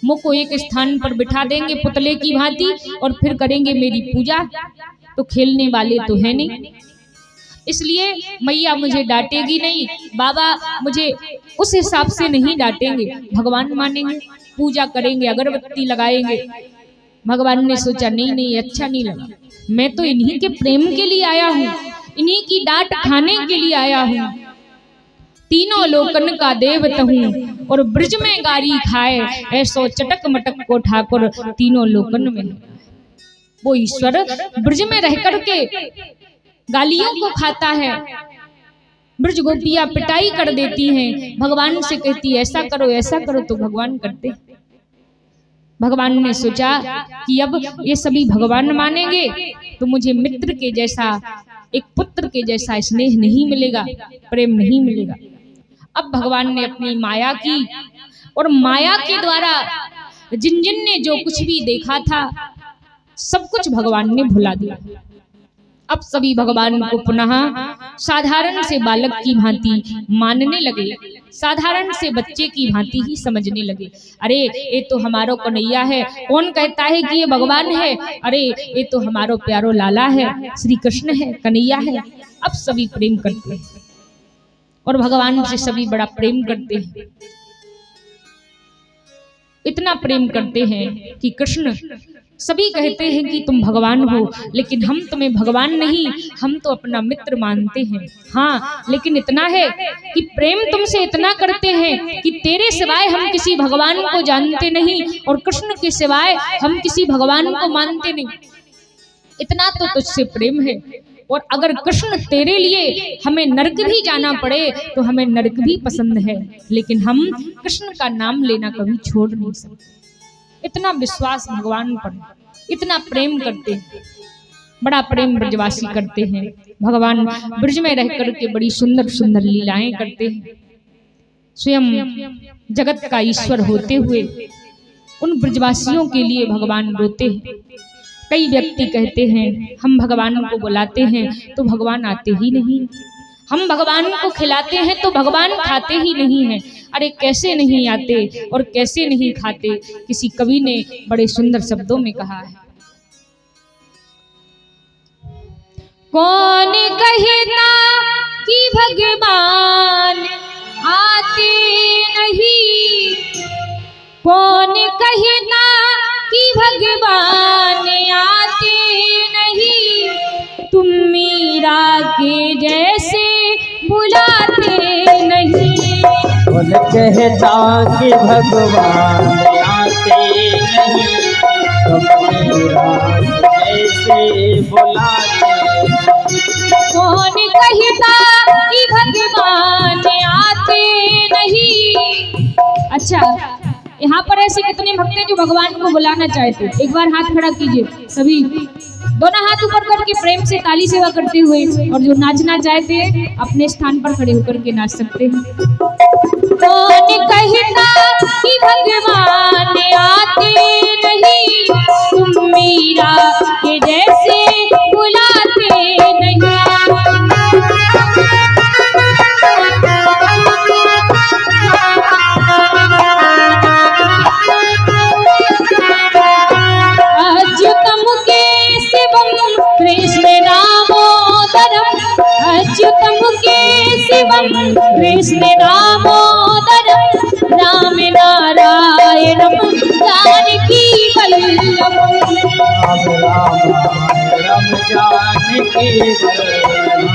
मुझको एक स्थान पर बिठा देंगे पुतले की भांति और फिर करेंगे मेरी पूजा, तो खेलने वाले तो है नहीं। इसलिए मैया मुझे डांटेगी नहीं, बाबा मुझे उस हिसाब से नहीं डांटेंगे, भगवान मानेंगे, पूजा करेंगे, अगरबत्ती लगाएंगे। भगवान ने सोचा नहीं नहीं अच्छा नहीं लगा, मैं तो इन्हीं के प्रेम के लिए आया हूँ, इन्हीं की डांट खाने के लिए आया हूँ। तीनों लोकन का देवत हूँ और ब्रज में गारी खाए, ऐसो चटक मटक को ठाकुर तीनों लोकन में। वो ईश्वर ब्रज में रह करके गालियों को खाता है, ब्रज गोपियां पिटाई कर देती हैं, भगवान से कहती ऐसा करो तो भगवान करते। भगवान ने सोचा कि अब ये सभी भगवान मानेंगे तो मुझे मित्र के जैसा, एक पुत्र के जैसा स्नेह नहीं मिलेगा, प्रेम नहीं मिलेगा। अब भगवान ने अपनी माया की, और माया के द्वारा जिन जिन ने जो कुछ भी देखा था सब कुछ भगवान ने भुला दिया। अब सभी भगवान को पुनः साधारण से बालक की भांति मानने लगे, साधारण से बच्चे की भांति ही समझने लगे। अरे ये तो हमारो कन्हैया है, कौन कहता है कि ये भगवान है, अरे ये तो हमारो प्यारो लाला है, श्री कृष्ण है, कन्हैया है। अब सभी प्रेम करते हैं और भगवान से सभी बड़ा प्रेम करते हैं, इतना प्रेम करते हैं कि कृष्ण सभी कहते हैं कि तुम भगवान हो, लेकिन हम तुम्हें भगवान नहीं, हम तो अपना मित्र मानते हैं। हाँ, लेकिन इतना है कि प्रेम तुमसे इतना करते हैं कि तेरे सिवाय हम किसी भगवान को जानते नहीं और कृष्ण के सिवाय हम किसी भगवान को मानते नहीं। इतना तो तुझसे प्रेम है, और अगर कृष्ण तेरे लिए हमें नरक भी जाना पड़े तो हमें नरक भी पसंद है, लेकिन हम कृष्ण का नाम लेना कभी छोड़ नहीं सकते। इतना विश्वास भगवान पर, इतना प्रेम करते हैं, बड़ा प्रेम ब्रजवासी करते हैं। भगवान ब्रज में रह करके बड़ी सुंदर सुंदर लीलाएं करते हैं। स्वयं जगत का ईश्वर होते हुए उन ब्रजवासियों के लिए भगवान रोते हैं। कई व्यक्ति कहते हैं हम भगवान को बुलाते हैं तो भगवान आते ही नहीं, हम भगवान को खिलाते हैं तो भगवान खाते ही नहीं हैं। अरे कैसे नहीं आते और कैसे नहीं खाते? किसी कवि ने बड़े सुंदर शब्दों में कहा है, कौन कहता कि भगवान आते नहीं, कौन कहता कि भगवान आते नहीं, तुम मीरा के जैसे बुलाते नहीं। कौन कहता कि भगवान आते नहीं, तुम मीरा के जैसे जैसे बुलाते कौन कहता कि भगवान आते नहीं। अच्छा, यहाँ पर ऐसे कितने भक्त हैं जो भगवान को बुलाना चाहते हैं? एक बार हाथ खड़ा कीजिए सभी, दोनों हाथ ऊपर करके प्रेम से ताली सेवा करते हुए। और जो नाचना चाहते हैं अपने स्थान पर खड़े होकर के नाच सकते हैं। कौन कहता कि भगवान आते नहीं, तुम मीरा के जैसे बुलाते नहीं। अच्युतम के शिवम कृष्ण दामोदरम, अच्युतम के शिवम कृष्ण दामोदरम, राम नारायणम जानकी वल्लभम। राम जानकी वल्लभम।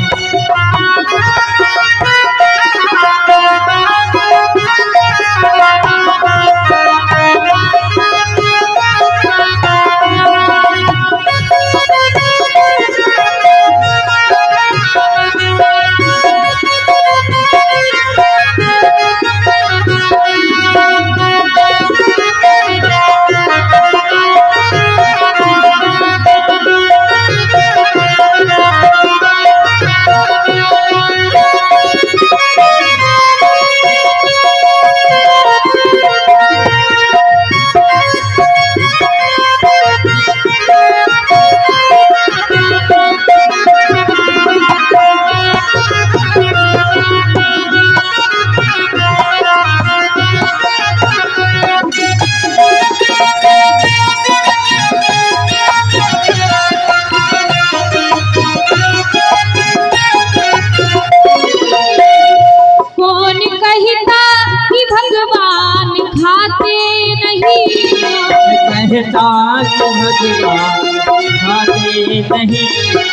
कहता कि भगवान खाते नहीं,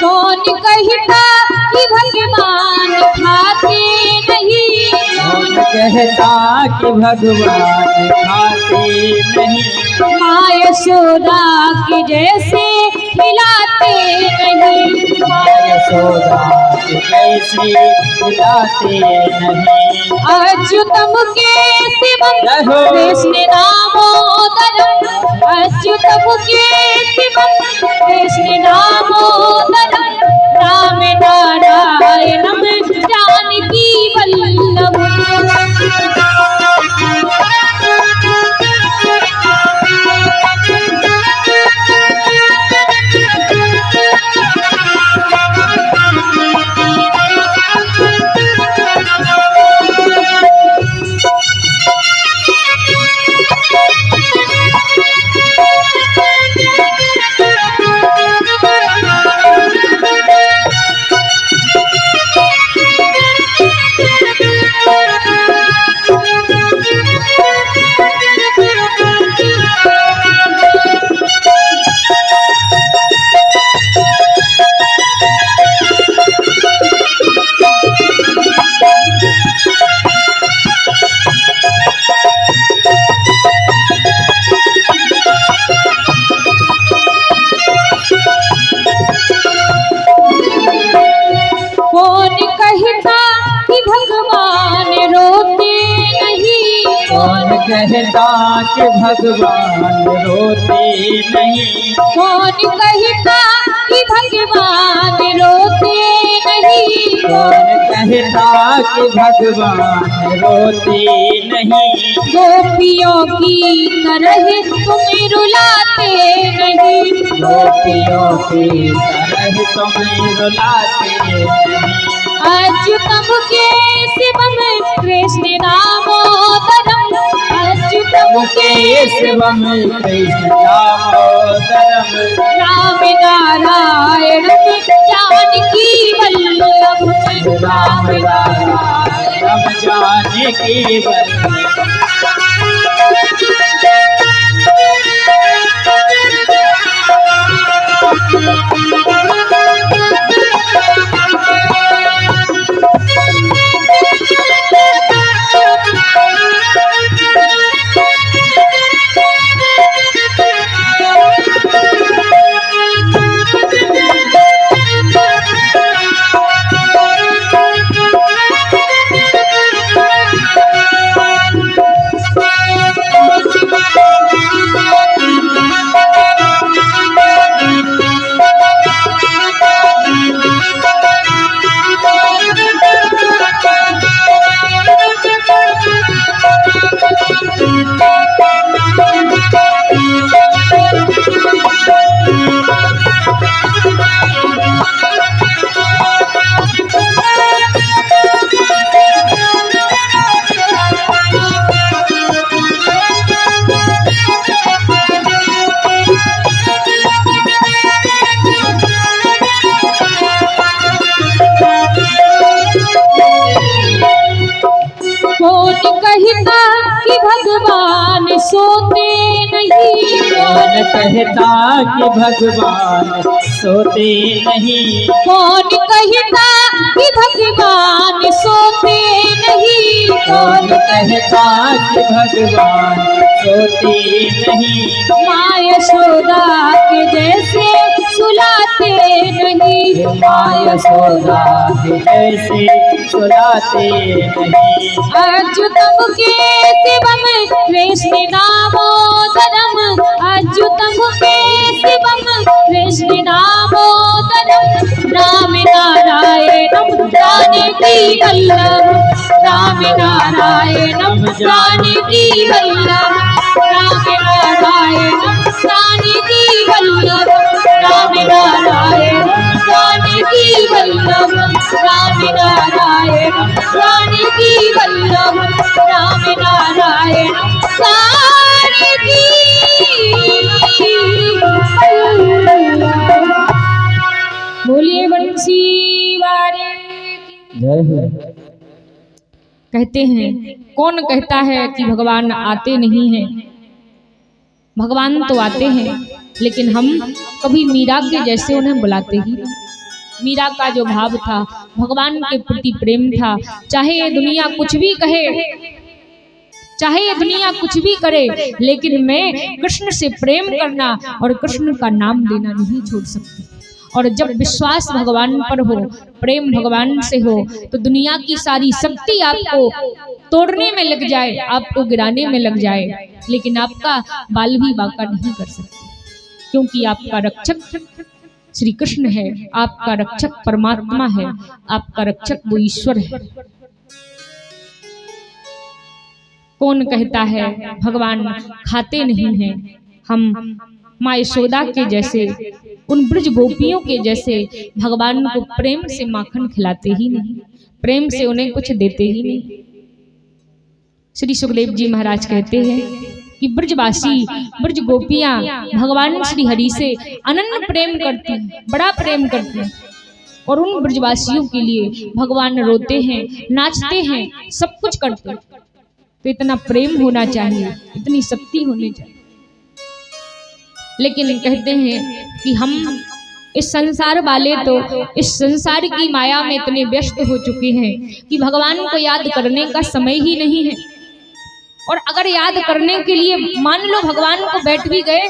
कौन कहता कि भगवान खाते नहीं। कौन कहता कि भगवान खाते नहीं, माँ यशोदा के जैसे खिलाते नहीं। माँ यशोदा के जैसे खिलाते नहीं। अच्युतम के शिवम कृष्ण दामोदरम, अच्युतम के शिवम कृष्ण दामोदरम, राम नारायणम जानकी वल्लभम। कौन कहता कि भगवान रोते नहीं। कौन कहता कि भगवान रोते नहीं, कौन कहता कि भगवान रोते नहीं। कौन कहता कि भगवान रोते नहीं। गोपियों की तरह तुम्हें रुलाते नहीं। गोपियों की तरह तुम्हें रुलाते नहीं। अच्युतम के शिवम कृष्ण दामोदरम, अच्युतम के शिवम कृष्ण दामोदरम, राम नारायणम जानकी वल्लभम। राम नारायणम जानकी वल्लभम। भगवान सोते नहीं। कौन कहता कि भगवान सोते नहीं। कौन कहता कि भगवान सोते नहीं। कौन कहता कि भगवान सोते नहीं। माँ यशोदा के जैसे सुलाते नहीं। माँ यशोदा के जैसे सुलाते नहीं। अच्युतम के शिवम कृष्ण दामोदरम। अच्युतम के शिवम कृष्ण दामोदरम। राम नारायणम जानकी वल्लभ। राम नारायणम जानकी वल्लभ। राम नारायणम जानकी वल्लभ। राम नारायणम जानकी वल्लभ। राम नारायणम जानकी वल्लभ। राम नारायणम जानकी वल्लभ। बोलिए बंसी वाले की जय हो। कहते हैं कौन कहता है कि भगवान आते नहीं हैं। भगवान तो आते हैं, लेकिन हम कभी मीरा के जैसे उन्हें बुलाते ही नहीं। मीरा का जो भाव था, भगवान के प्रति प्रेम था, चाहे ये दुनिया कुछ भी कहे, चाहे ये दुनिया कुछ भी करे, लेकिन मैं कृष्ण से प्रेम करना और कृष्ण का नाम लेना नहीं छोड़ सकती। और जब विश्वास भगवान पर हो, प्रेम भगवान से हो, तो दुनिया की सारी शक्ति आपको तोड़ने में लग जाए, आपको गिराने में लग जाए, लेकिन आपका बाल भी बांका नहीं कर सकती, क्योंकि आपका रक्षक श्री कृष्ण है, आपका रक्षक परमात्मा है, आपका रक्षक वो ईश्वर है। कौन कहता है भगवान खाते नहीं हैं। हम माँ यशोदा के जैसे, उन ब्रज गोपियों के जैसे भगवान को प्रेम से माखन खिलाते ही नहीं, प्रेम से उन्हें कुछ देते ही नहीं। श्री सुखदेव जी महाराज कहते हैं कि ब्रजवासी, ब्रज गोपियां भगवान श्री हरि से अनन्य प्रेम करती हैं, बड़ा प्रेम करती हैं, और उन ब्रजवासियों के लिए भगवान रोते हैं, नाचते हैं, सब कुछ करते हैं। तो इतना प्रेम होना चाहिए, इतनी शक्ति होनी चाहिए। लेकिन कहते हैं कि हम इस संसार वाले तो इस संसार की माया में इतने व्यस्त हो चुके हैं कि भगवान को याद करने का समय ही नहीं है। और अगर याद करने के लिए मान लो भगवान को बैठ भी गए,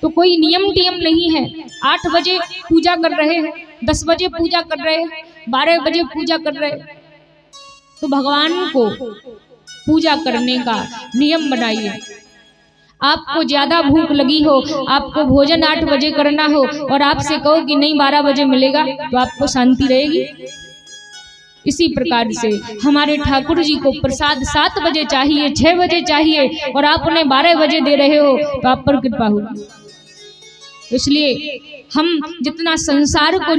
तो कोई नियम टियम नहीं है। 8 बजे पूजा कर रहे हैं, 10 बजे पूजा कर रहे हैं, 12 बजे पूजा कर रहे हैं। तो भगवान को पूजा करने का नियम बनाइए। आपको ज्यादा भूख लगी हो, आपको भोजन 8 बजे करना हो, और आपसे कहो कि नहीं 12 बजे मिलेगा, तो आपको शांति रहेगी? इसी प्रकार से हमारे ठाकुर जी को प्रसाद 7 बजे चाहिए, 6 बजे चाहिए, और आप उन्हें 12 बजे दे रहे हो, तो आप पर कृपा होगी। इसलिए हम जितना संसार को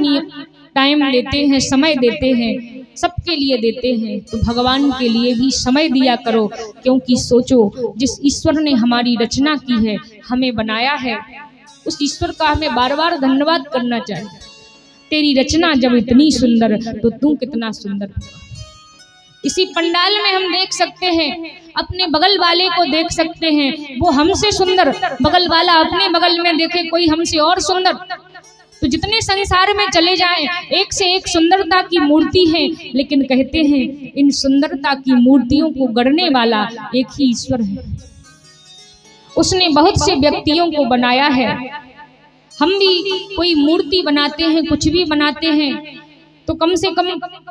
टाइम देते हैं, समय देते हैं, सबके लिए देते हैं, तो भगवान के लिए भी समय दिया करो। क्योंकि सोचो, जिस ईश्वर ने हमारी रचना की है, हमें बनाया है, उस ईश्वर का हमें बार बार धन्यवाद करना चाहिए। तेरी रचना जब इतनी सुंदर, तो तू कितना सुंदर होगा। इसी पंडाल में हम देख सकते हैं, अपने बगल वाले को देख सकते हैं, वो हमसे सुंदर, बगल वाला अपने बगल में देखे कोई हमसे और सुंदर। तो जितने संसार में चले जाएं, एक से एक सुंदरता की मूर्ति है, लेकिन कहते हैं इन सुंदरता की मूर्तियों को गढ़ने वाला एक ही ईश्वर है। उसने बहुत से व्यक्तियों को बनाया है। हम भी कोई मूर्ति बनाते हैं, कुछ भी बनाते हैं, तो कम से कम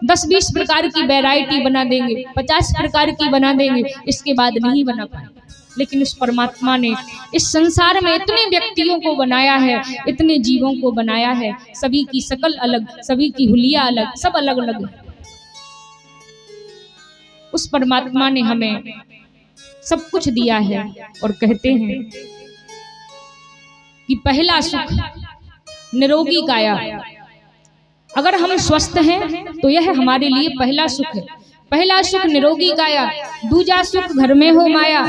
10-20 प्रकार की वैरायटी बना देंगे, 50 प्रकार की बना देंगे, इसके बाद नहीं बना पाएंगे। लेकिन उस परमात्मा ने इस संसार में इतने व्यक्तियों को बनाया है, इतने जीवों को बनाया है, सभी की शकल अलग, सभी की हुलिया अलग, सब अलग अलग है। उस परमात्मा ने हमें सब कुछ दिया है, और कहते हैं कि पहला सुख निरोगी काया। अगर हम स्वस्थ हैं तो यह हमारे लिए पहला सुख है। पहला सुख निरोगी काया, दूजा सुख घर में हो माया,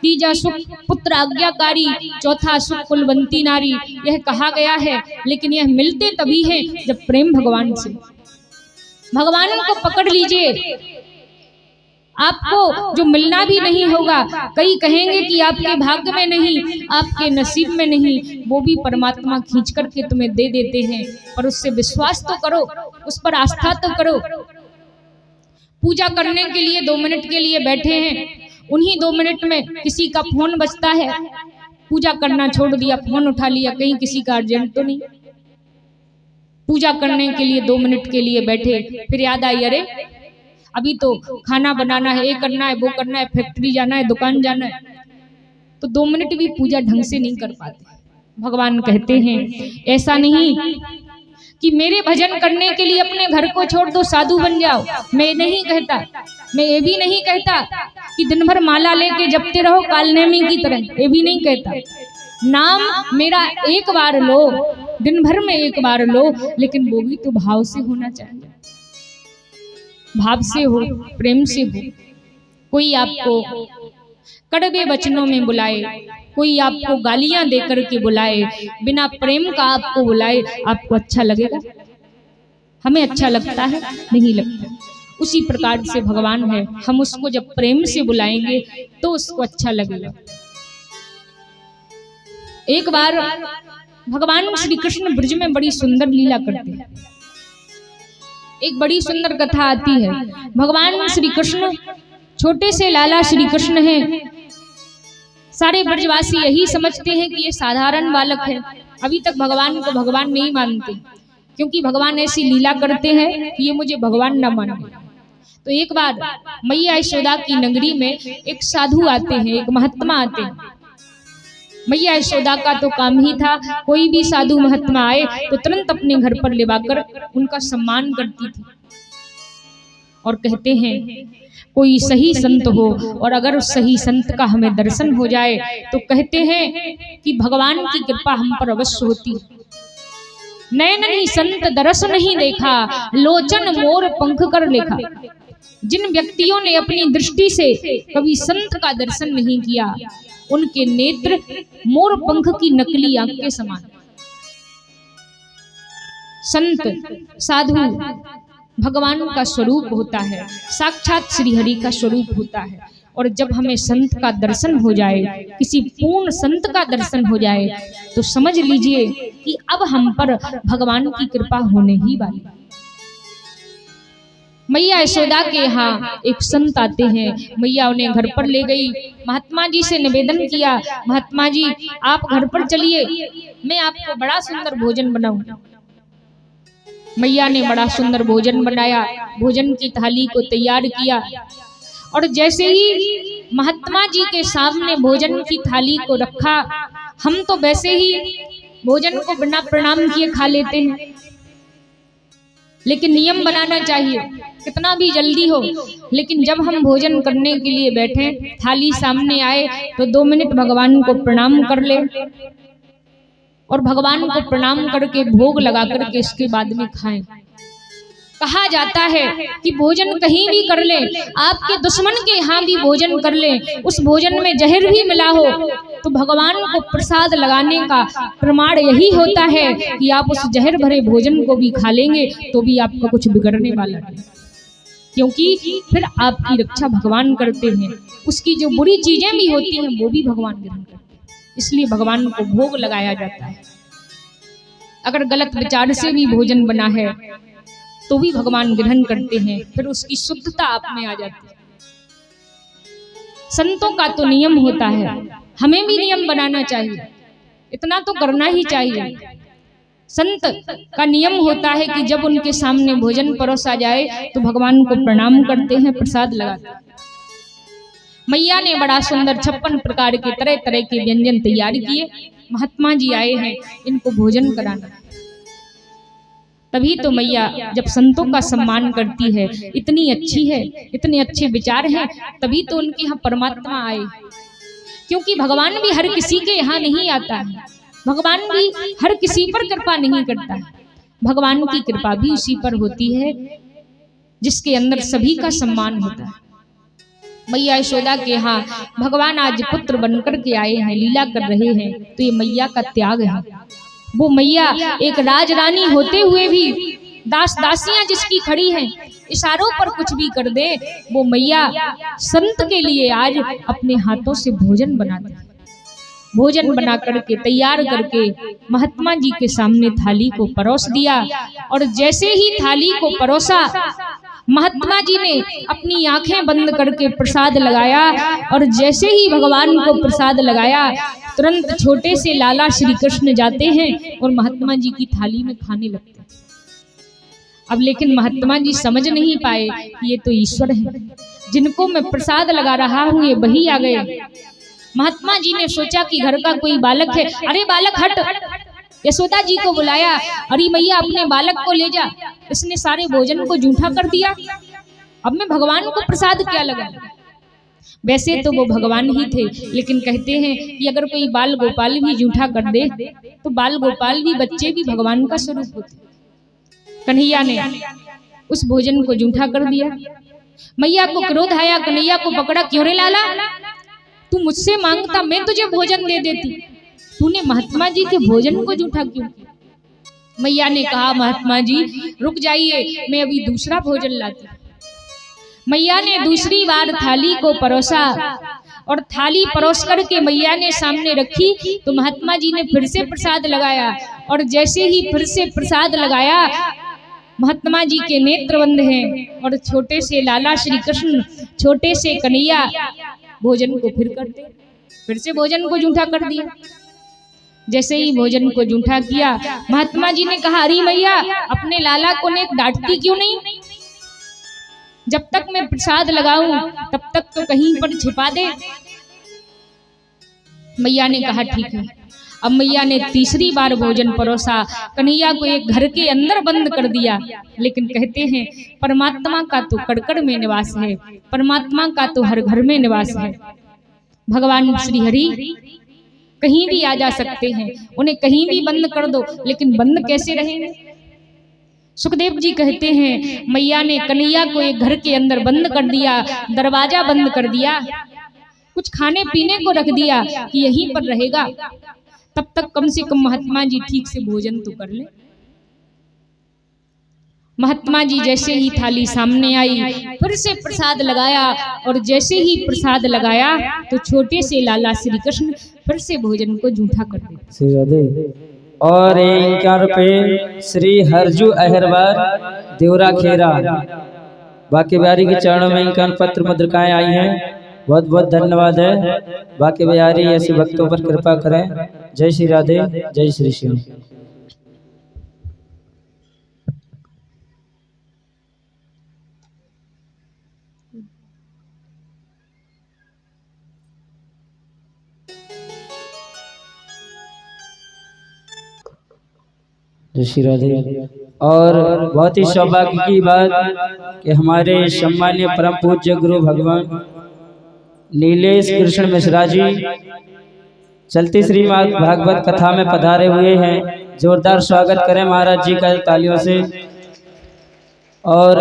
तीजा सुख पुत्र आज्ञाकारी, चौथा सुख कुलवंती नारी। यह कहा गया है, लेकिन यह मिलते तभी है जब प्रेम भगवान से। भगवान को पकड़ लीजिए, आपको जो मिलना भी नहीं होगा, कई कहेंगे कि आपके भाग्य में नहीं, आपके नसीब में नहीं, वो भी परमात्मा खींच करके तुम्हें दे देते हैं। पर उससे विश्वास तो करो, उस पर आस्था तो करो। पूजा करने के लिए 2 मिनट के लिए बैठे हैं, उन्हीं 2 मिनट में किसी का फोन बजता है, पूजा करना छोड़ दिया, फोन उठा लिया, कहीं किसी का अर्जेंट तो नहीं। पूजा करने के लिए 2 मिनट के लिए बैठे, फिर याद आई अरे अभी तो खाना बनाना है, ये करना है, वो करना है, फैक्ट्री जाना है, दुकान जाना है, तो 2 मिनट भी पूजा ढंग से नहीं कर पाते। भगवान कहते हैं ऐसा नहीं कि मेरे भजन करने के लिए अपने घर को छोड़ दो, साधु बन जाओ। मैं नहीं कहता, मैं ये भी नहीं कहता कि दिन भर माला लेके जपते रहो कालनेमी की तरह, ये भी नहीं कहता। नाम मेरा एक बार लो, दिन भर में एक बार लो, लेकिन वो भी तो भाव से होना चाहिए, भाव से हो, प्रेम से हो। कोई आपको कड़वे वचनों में बुलाए, कोई आपको गालियां देकर के बुलाए, बिना प्रेम का आपको बुलाए, आपको अच्छा लगेगा? हमें अच्छा लगता है? नहीं लगता। उसी प्रकार से भगवान है, हम उसको जब प्रेम से बुलाएंगे तो उसको अच्छा लगेगा। एक बार भगवान श्री कृष्ण ब्रज में बड़ी सुंदर लीला करते हैं। एक बड़ी सुंदर कथा आती है। भगवान श्री कृष्ण छोटे से लाला श्री कृष्ण हैं। सारे ब्रजवासी यही समझते हैं कि ये साधारण बालक है, अभी तक भगवान को भगवान नहीं मानते, क्योंकि भगवान ऐसी लीला करते हैं कि ये मुझे भगवान न माने। तो एक बार मैया यशोदा की नगरी में एक साधु आते हैं, एक महात्मा आते हैं। मैया यशोदा का तो काम ही था, कोई भी साधु महात्मा आए तो तुरंत अपने घर पर लेवाकर उनका सम्मान करती थी। और कहते हैं कोई सही संत हो और अगर उस सही संत का हमें दर्शन हो जाए तो कहते हैं कि भगवान की कृपा हम पर अवश्य होती। नैन ही संत दरस नहीं देखा, लोचन मोर पंख कर लेखा। जिन व्यक्तियों ने अपनी दृष्टि से कभी संत का दर्शन नहीं किया, उनके नेत्र मोर पंख की नकली आंख के समान। संत साधु भगवान का स्वरूप होता है, साक्षात श्री हरि का स्वरूप होता है। और जब हमें संत का दर्शन हो जाए, किसी पूर्ण संत का दर्शन हो जाए, तो समझ लीजिए कि अब हम पर भगवान की कृपा होने ही वाली। मैया यशोदा के यहाँ एक संत आते हैं, मैया उन्हें घर पर ले गई। महात्मा जी से निवेदन किया, महात्मा जी आप घर पर चलिए, मैं आपको बड़ा सुंदर भोजन बनाऊं। मैया ने बड़ा सुंदर भोजन बनाया, भोजन की थाली को तैयार किया। और जैसे ही महात्मा जी के सामने भोजन की थाली को रखा, हम तो वैसे ही भोजन को बिना प्रणाम किए खा लेते हैं, लेकिन नियम बनाना चाहिए, कितना भी जल्दी हो, लेकिन जब हम भोजन करने के लिए बैठे, थाली सामने आए तो 2 मिनट भगवान को प्रणाम कर ले और भगवान को प्रणाम करके भोग लगा करके इसके बाद में खाएं। कहा जाता है कि भोजन कहीं भी कर ले, आपके दुश्मन के यहाँ भी भोजन कर ले, उस भोजन में जहर भी मिला हो तो भगवान को प्रसाद लगाने का प्रमाण यही होता है कि आप उस जहर भरे भोजन को भी खा लेंगे तो भी आपको कुछ बिगड़ने वाला नहीं, क्योंकि फिर आपकी रक्षा भगवान करते हैं। उसकी जो बुरी चीजें भी होती हैं वो भी भगवान ग्रहण करते हैं, इसलिए भगवान को भोग लगाया जाता है। अगर गलत विचार से भी भोजन बना है तो भी भगवान ग्रहण करते हैं, फिर उसकी शुद्धता आप में आ जाती है। संतों का तो नियम होता है, हमें भी नियम बनाना चाहिए, इतना तो करना ही चाहिए। संत का नियम होता है कि जब उनके सामने भोजन परोसा जाए तो भगवान को प्रणाम करते हैं, प्रसाद लगाते हैं। मैया ने बड़ा सुंदर 56 प्रकार के तरह तरह के व्यंजन तैयार किए। महात्मा जी आए हैं, इनको भोजन कराना। तभी तो मैया जब संतों का सम्मान करती है, इतनी अच्छी है, इतने अच्छे विचार हैं, तभी तो उनके यहाँ परमात्मा आए। क्योंकि भगवान भी हर किसी के यहाँ नहीं आता है, भगवान भी हर किसी पर कृपा नहीं करता है। भगवान की कृपा भी उसी पर होती है जिसके अंदर सभी का सम्मान होता है। मैया यशोदा के यहाँ भगवान आज पुत्र बनकर के आए हैं, लीला कर रहे हैं, तो ये मैया का त्याग है। वो मैया एक राजरानी होते हुए भी दास दासियां जिसकी खड़ी हैं, इशारों पर कुछ भी कर दे, वो मैया संत के लिए आज अपने हाथों से भोजन बनाती है। भोजन बना करके तैयार करके महात्मा जी के सामने थाली को परोस दिया, और जैसे ही थाली को परोसा, महात्मा जी ने अपनी आंखें बंद करके प्रसाद लगाया, और जैसे ही भगवान को प्रसाद लगाया, तुरंत छोटे से लाला श्री कृष्ण जाते हैं और महात्मा जी की थाली में खाने लगते हैं। अब लेकिन महात्मा जी समझ नहीं पाए कि ये तो ईश्वर है, जिनको मैं प्रसाद लगा रहा हूँ ये वही आ गए। महात्मा जी ने सोचा कि घर का कोई बालक है, अरे बालक हट, यशोदा जी को बुलाया, अरे मैया अपने बालक को ले जा, इसने सारे भोजन को जूठा कर दिया, अब मैं भगवान को प्रसाद क्या लगा। वैसे तो वो भगवान ही थे, लेकिन कहते हैं कि अगर कोई बाल गोपाल भी जूठा कर दे तो बाल गोपाल भी, बच्चे भी भगवान का स्वरूप होते। कन्हैया ने उस भोजन को जूठा कर दिया। मैया को क्रोध आया, कन्हैया को पकड़ा, क्यों रे लाला, तू मुझसे मांगता मैं तुझे भोजन दे देती, तूने महात्मा जी के भोजन को जूठा क्यों किया। मैया ने कहा महात्मा जी रुक जाइए, मैं अभी दूसरा भोजन लाती। मैया ने दूसरी बार थाली को परोसा, और थाली परोस करके मैया ने सामने रखी, तो महात्मा जी ने फिर से प्रसाद लगाया, और जैसे ही फिर से प्रसाद लगाया, महात्मा जी के नेत्र बंद हैं, और छोटे से लाला श्री कृष्ण, छोटे से कन्हैया भोजन को फिर से भोजन को जूठा कर दिया। जैसे ही भोजन को जूठा किया, महात्मा जी ने कहा अरे मैया अपने लाला को ने डांटती क्यों नहीं, जब तक मैं प्रसाद लगाऊं तब तक तो कहीं पर छिपा दे। मैया ने कहा ठीक है। अब मैया ने तीसरी बार भोजन परोसा, कन्हैया को एक घर के अंदर बंद कर दिया। लेकिन कहते हैं परमात्मा का तो कड़कड़ में निवास है, परमात्मा का तो हर घर में निवास है। भगवान श्री हरि कहीं भी आ जा सकते हैं, उन्हें कहीं भी बंद कर दो, लेकिन बंद कैसे रहेंगे। सुखदेव जी कहते हैं मैया ने कन्हैया को एक घर के अंदर बंद कर दिया, दरवाजा बंद कर दिया, कुछ खाने पीने को रख दिया कि यहीं पर रहेगा, तब तक कम से कम महात्मा जी ठीक से भोजन तो कर ले। महात्मा जी जैसे ही थाली सामने आई, फिर से प्रसाद लगाया, और जैसे ही प्रसाद लगाया तो छोटे से लाला श्री कृष्ण फिर से भोजन को जूठा कर दिया। और 51 रुपये श्री हरजू अहरवार देवरा खेरा, बाकी बिहारी के चरणों में इनका पत्र मुद्रिकाएं आई हैं, बहुत बहुत धन्यवाद है। बाकी बिहारी ऐसे भक्तों पर कृपा करें। जय श्री राधे, जय श्री श्याम। जय श्री राधे। और बहुत ही सौभाग्य की बात कि हमारे सम्मानीय परम पूज्य गुरु भगवान नीलेश कृष्ण मिश्रा जी चलती श्रीमद् भागवत कथा में पधारे हुए हैं। जोरदार स्वागत करें महाराज जी का तालियों से। और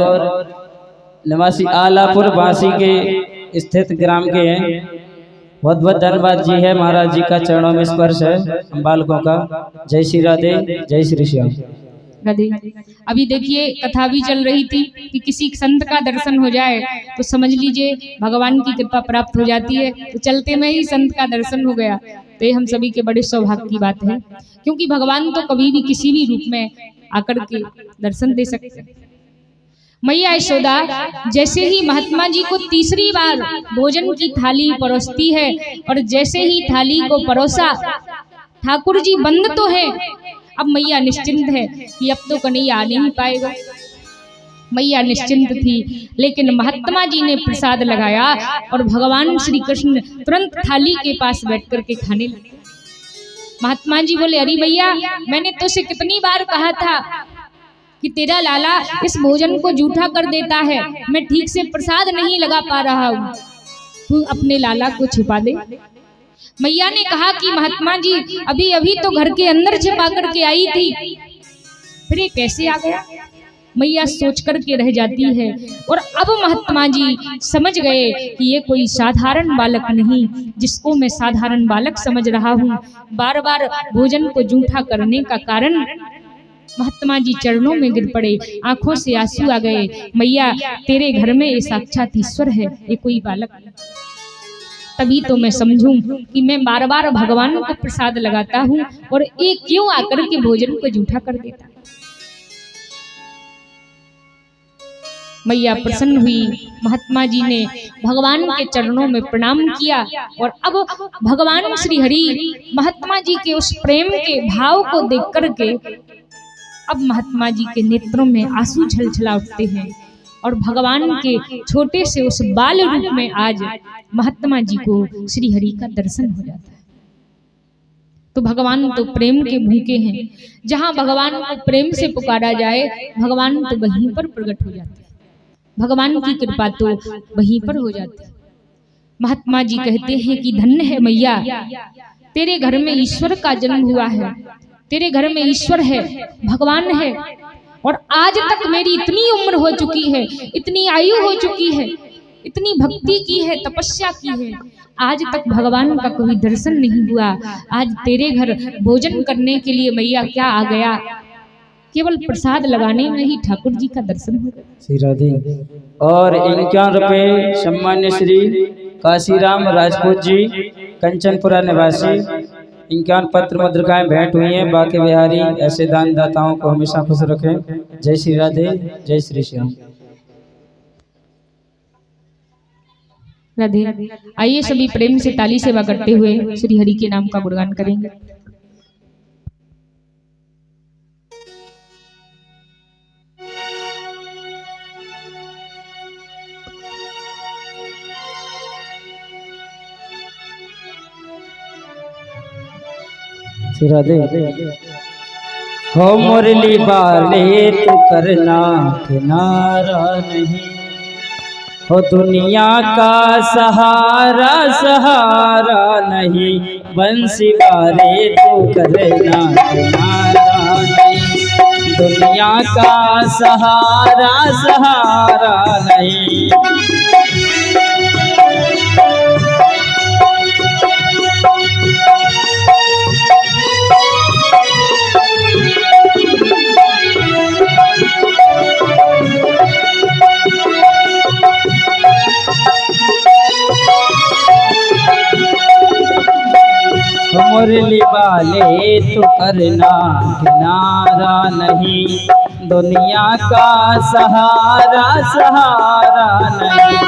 निवासी आलापुर बांसी के स्थित ग्राम के हैं। बहुत बहुत धन्यवाद जी है, महाराज जी का चरणों में स्पर्श है हम बालकों का। जय श्री राधे, जय श्री श्याम। राधे। अभी देखिए कथा भी चल रही थी कि किसी संत का दर्शन हो जाए तो समझ लीजिए भगवान की कृपा प्राप्त हो जाती है। तो चलते में ही संत का दर्शन हो गया, तो ये हम सभी के बड़े सौभाग्य की बात है, क्योंकि भगवान तो कभी भी किसी भी रूप में आकर के दर्शन दे सकते हैं। मैया यशोदा जैसे ही महात्मा जी को तीसरी बार भोजन की थाली परोसती है, और जैसे ही थाली को परोसा, ठाकुर जी बंद तो है, अब मैया निश्चिंत है कि अब तो कन्हैया आ नहीं पाएगा। मैया निश्चिंत थी, लेकिन महात्मा जी ने प्रसाद लगाया और भगवान श्री कृष्ण तुरंत थाली के पास बैठ करके खाने लगे। महात्मा जी बोले अरे भैया मैंने तो उसे कितनी बार कहा था कि तेरा लाला इस भोजन को जूठा कर देता है, मैं ठीक से प्रसाद नहीं लगा पा रहा हूँ, तू अपने लाला को छिपा दे। मैया ने कहा कि महात्मा जी अभी अभी तो घर के अंदर छिपा करके आई थी, फिर ये कैसे आ गया। मैया सोच करके रह जाती है, और अब महात्मा जी समझ गए कि ये कोई साधारण बालक नहीं, जिसको मैं साधारण बालक समझ रहा हूँ। बार बार भोजन को जूठा करने का कारण महात्मा जी चरणों में गिर पड़े, आंखों से आंसू आ गए। मैया तेरे घर में ये साक्षात ईश्वर है, ये कोई बालक नहीं। तभी तो मैं समझूं कि मैं बार बार भगवान को प्रसाद लगाता हूं और ये क्यों आकर के भोजन को जूठा कर देता। मैया प्रसन्न हुई, महात्मा जी ने भगवान के चरणों में प्रणाम किया और अब भगवान श्री हरि महात्मा जी के उस प्रेम के भाव को देख करके अब महात्मा जी के नेत्रों में आंसू छलछला उठते हैं और भगवान के छोटे से उस बाल रूप में आज महात्मा जी को श्री हरि का दर्शन हो जाता है। तो भगवान तो प्रेम के भूखे हैं, जहां भगवान को प्रेम से पुकारा जाए भगवान तो वहीं पर प्रकट हो जाते हैं, भगवान की कृपा तो वहीं पर हो जाती है। महात्मा जी कहते हैं कि धन्य है मैया, तेरे घर में ईश्वर का जन्म हुआ है, तेरे घर में ईश्वर है, भगवान है। और आज तक मेरी इतनी उम्र हो चुकी है, इतनी आयु हो चुकी है, इतनी भक्ति की है, तपस्या की है, आज तक भगवान का कोई दर्शन नहीं हुआ। आज तेरे घर भोजन करने के लिए मैया क्या आ गया, केवल प्रसाद लगाने में ही ठाकुर जी का दर्शन हो गया। श्री राधे। और 51 रुपये सम्मान्य श्री काशीराम राजपूत जी कंचनपुरा निवासी, 51 पत्र मुद्रिकाएं भेंट हुई हैं। बाकी बिहारी ऐसे दान दाताओं को हमेशा खुश रखें। जय श्री राधे, जय श्री श्याम। राधे। आइए सभी प्रेम से ताली सेवा करते हुए श्री हरि के नाम का गुणगान करेंगे। राधे। हो मुरली वाले तू करना किनारा नहीं, हो दुनिया का सहारा सहारा नहीं, बंसी वाले तू करना किनारा नहीं, दुनिया का सहारा सहारा नहीं। मुरली वाले तो करना किनारा नहीं, दुनिया का सहारा सहारा नहीं।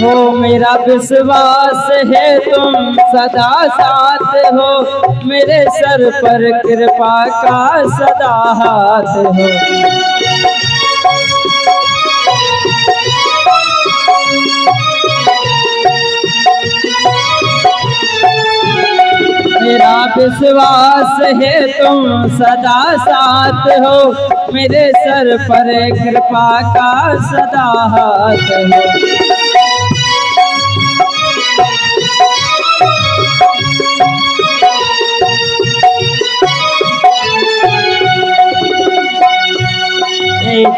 हो मेरा विश्वास है तुम सदा साथ हो, मेरे सर पर कृपा का सदा हाथ हो। मेरा विश्वास है तुम सदा साथ हो, मेरे सर पर कृपा का सदा हाथ हो।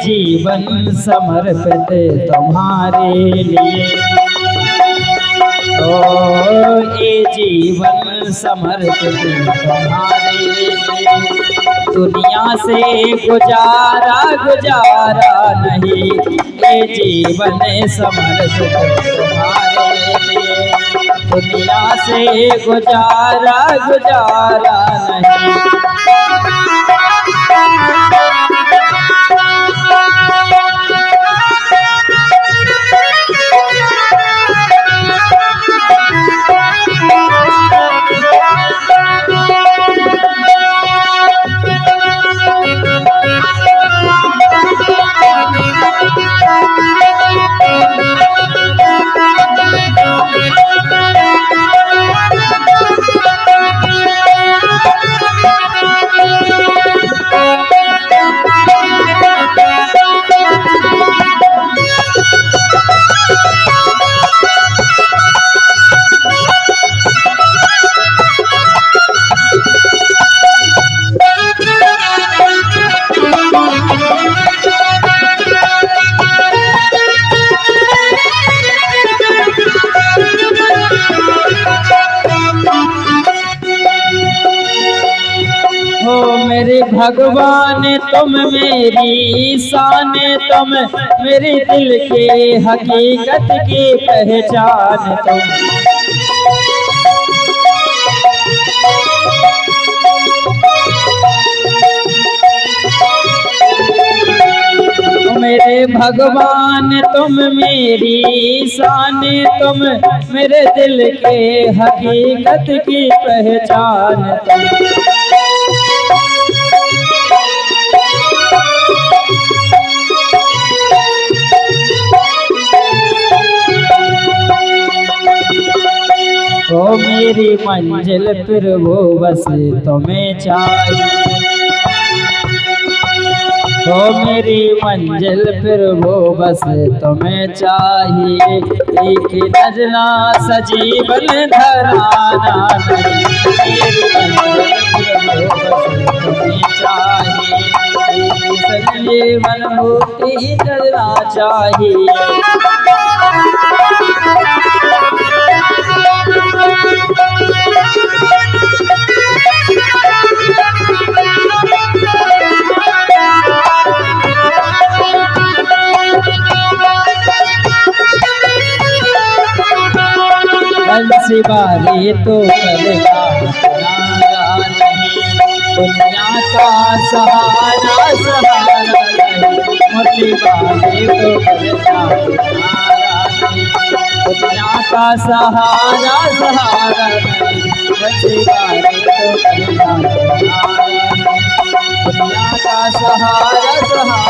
जीवन समर्पित तुम्हारे लिए, ओ ये जीवन समर्पित तुम्हारे लिए, दुनिया से गुजारा गुजारा नहीं, ये जीवन समर्पित तुम्हारे लिए, दुनिया से गुजारा गुजारा नहीं। भगवान तुम मेरी शान, तुम मेरे दिल के हकीकत की पहचान तुम। मेरे भगवान तुम मेरी शान, तुम मेरे दिल के हकीकत की पहचान तुम। ओ मेरी मंजिल फिर वो बस तुम्हें चाहिए, ओ मेरी मंजिल फिर वो बस तुम्हें चाहिए। एक नजरा सजीवन धराना मेरी मंजिल फिर वो बस तुम्हें चाहिए। एक सजीवन होती नजरा चाहिए। बंसी वाले तो करना नहीं, दुनिया का सहारा सहारा नहीं। मोती वाले तो करना नहीं, दुनिया का सहारा सहारा नहीं। बंसी वाले तो करना नहीं, दुनिया का सहारा सहारा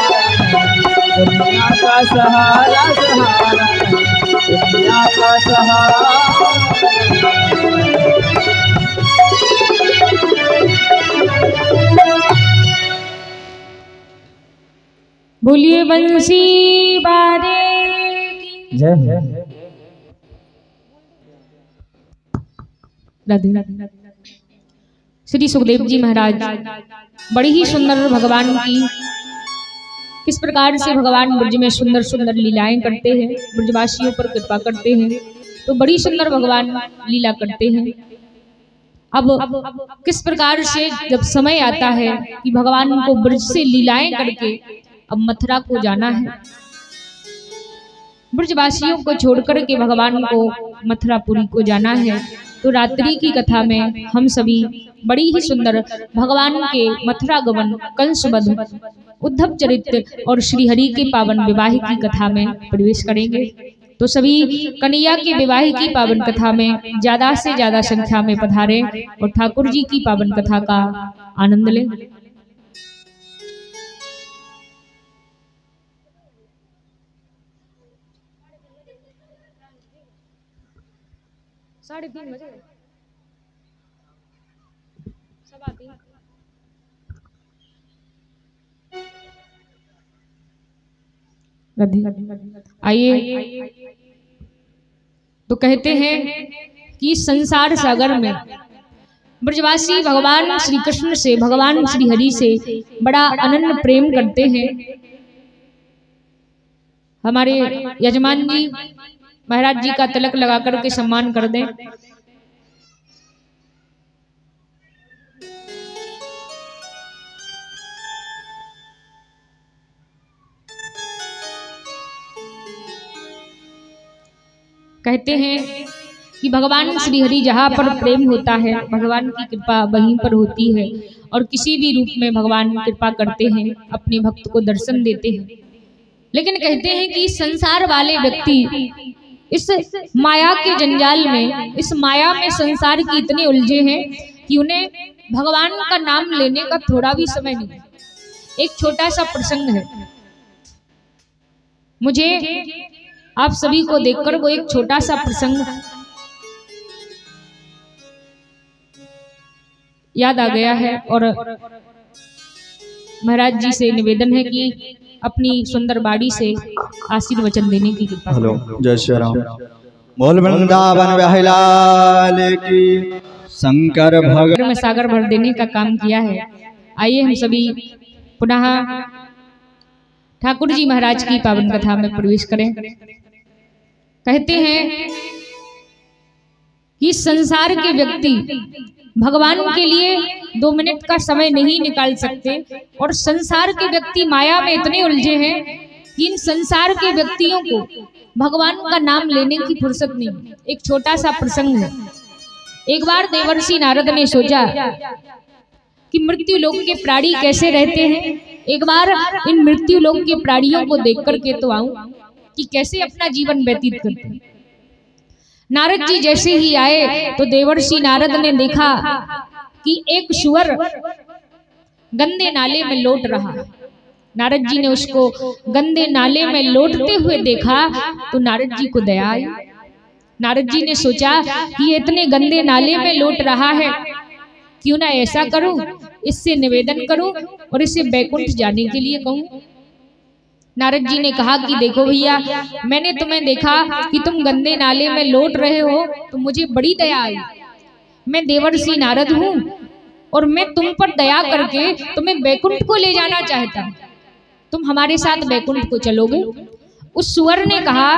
नहीं। दुनिया का सहारा सहारा नहीं, दुनिया का सहारा। बोलिए बंसी वाले की जय जय। राधे। श्री सुखदेव जी महाराज बड़ी ही सुंदर भगवान की किस प्रकार से भगवान ब्रज में सुंदर सुंदर लीलाएं करते हैं, ब्रजवासियों पर कृपा करते हैं, तो बड़ी सुंदर भगवान लीला करते हैं। अब किस प्रकार से जब समय आता है कि भगवान को ब्रज से लीलाएं करके अब मथुरा को जाना है, ब्रजवासियों को छोड़कर के भगवान को मथुरापुरी को जाना है, तो रात्रि की कथा में हम सभी बड़ी ही सुंदर भगवान के मथुरा गमन, कंसवध, उद्धव चरित्र और श्रीहरि के पावन विवाह की कथा में प्रवेश करेंगे। तो सभी कन्हैया के विवाह की पावन कथा में ज्यादा से ज्यादा संख्या में पधारें और ठाकुर जी की पावन कथा का आनंद लें। साढ़े 3 बजे सब आते हैं। आइए, तो कहते हैं कि संसार सागर में ब्रजवासी भगवान श्री कृष्ण से, भगवान श्री हरि से बड़ा अनन्य प्रेम करते हैं। हमारे यजमान जी महाराज जी का तिलक लगा करके सम्मान कर दें। कहते हैं कि भगवान श्री हरि जहाँ पर प्रेम होता है, भगवान की कृपा वहीं पर होती है, और किसी भी रूप में भगवान कृपा करते हैं, अपने भक्त को दर्शन देते हैं। लेकिन कहते हैं कि संसार वाले व्यक्ति इस माया के जंजाल में, इस माया में संसार की इतने उलझे हैं कि उन्हें भगवान का नाम लेने का थोड़ा भी समय नहीं। एक छोटा सा प्रसंग है, मुझे आप सभी को देखकर वो एक छोटा सा प्रसंग याद आ गया है, और महाराज जी से निवेदन है कि अपनी सुंदर बाड़ी से आशीर्वचन देने की कृपा। हेलो, जय श्री राम। बोल वृंदावन बिहारी लाल की। शंकर भगवान में सागर भर देने का काम किया है। आइए हम सभी पुनः ठाकुर जी महाराज की पावन कथा में प्रवेश करें। कहते हैं कि इस संसार के व्यक्ति भगवान के लिए 2 मिनट का समय नहीं निकाल सकते, और संसार के व्यक्ति माया में इतने उलझे हैं कि इन संसार के व्यक्तियों को भगवान का नाम लेने की फुर्सत नहीं। एक छोटा सा प्रसंग है। एक बार देवर्षि नारद ने सोचा कि मृत्यु लोक के प्राणी कैसे रहते हैं, एक बार इन मृत्यु लोक के प्राणियों को देख करके तो आऊं कि कैसे अपना जीवन व्यतीत करते हैं। नारद जी जैसे ही आए तो देवर्षि नारद ने देखा कि एक सूअर गंदे नाले में लौट रहा। नारद जी ने उसको गंदे नाले में लौटते हुए देखा तो नारद जी को दया आई। नारद जी ने सोचा कि ये इतने गंदे नाले में लौट रहा है, क्यों ना ऐसा करूं, इससे निवेदन करूं और इसे बैकुंठ जाने के लिए कहूं। नारद जी ने कहा कि देखो भैया, मैंने तुम्हें देखा कि तुम गंदे नाले में लौट रहे हो तो मुझे बड़ी दया आई। मैं देवर्षि नारद हूं और मैं तुम पर दया करके तुम्हें बैकुंठ को ले जाना चाहता हूं। तुम हमारे साथ बैकुंठ को चलोगे? उस सूअर ने कहा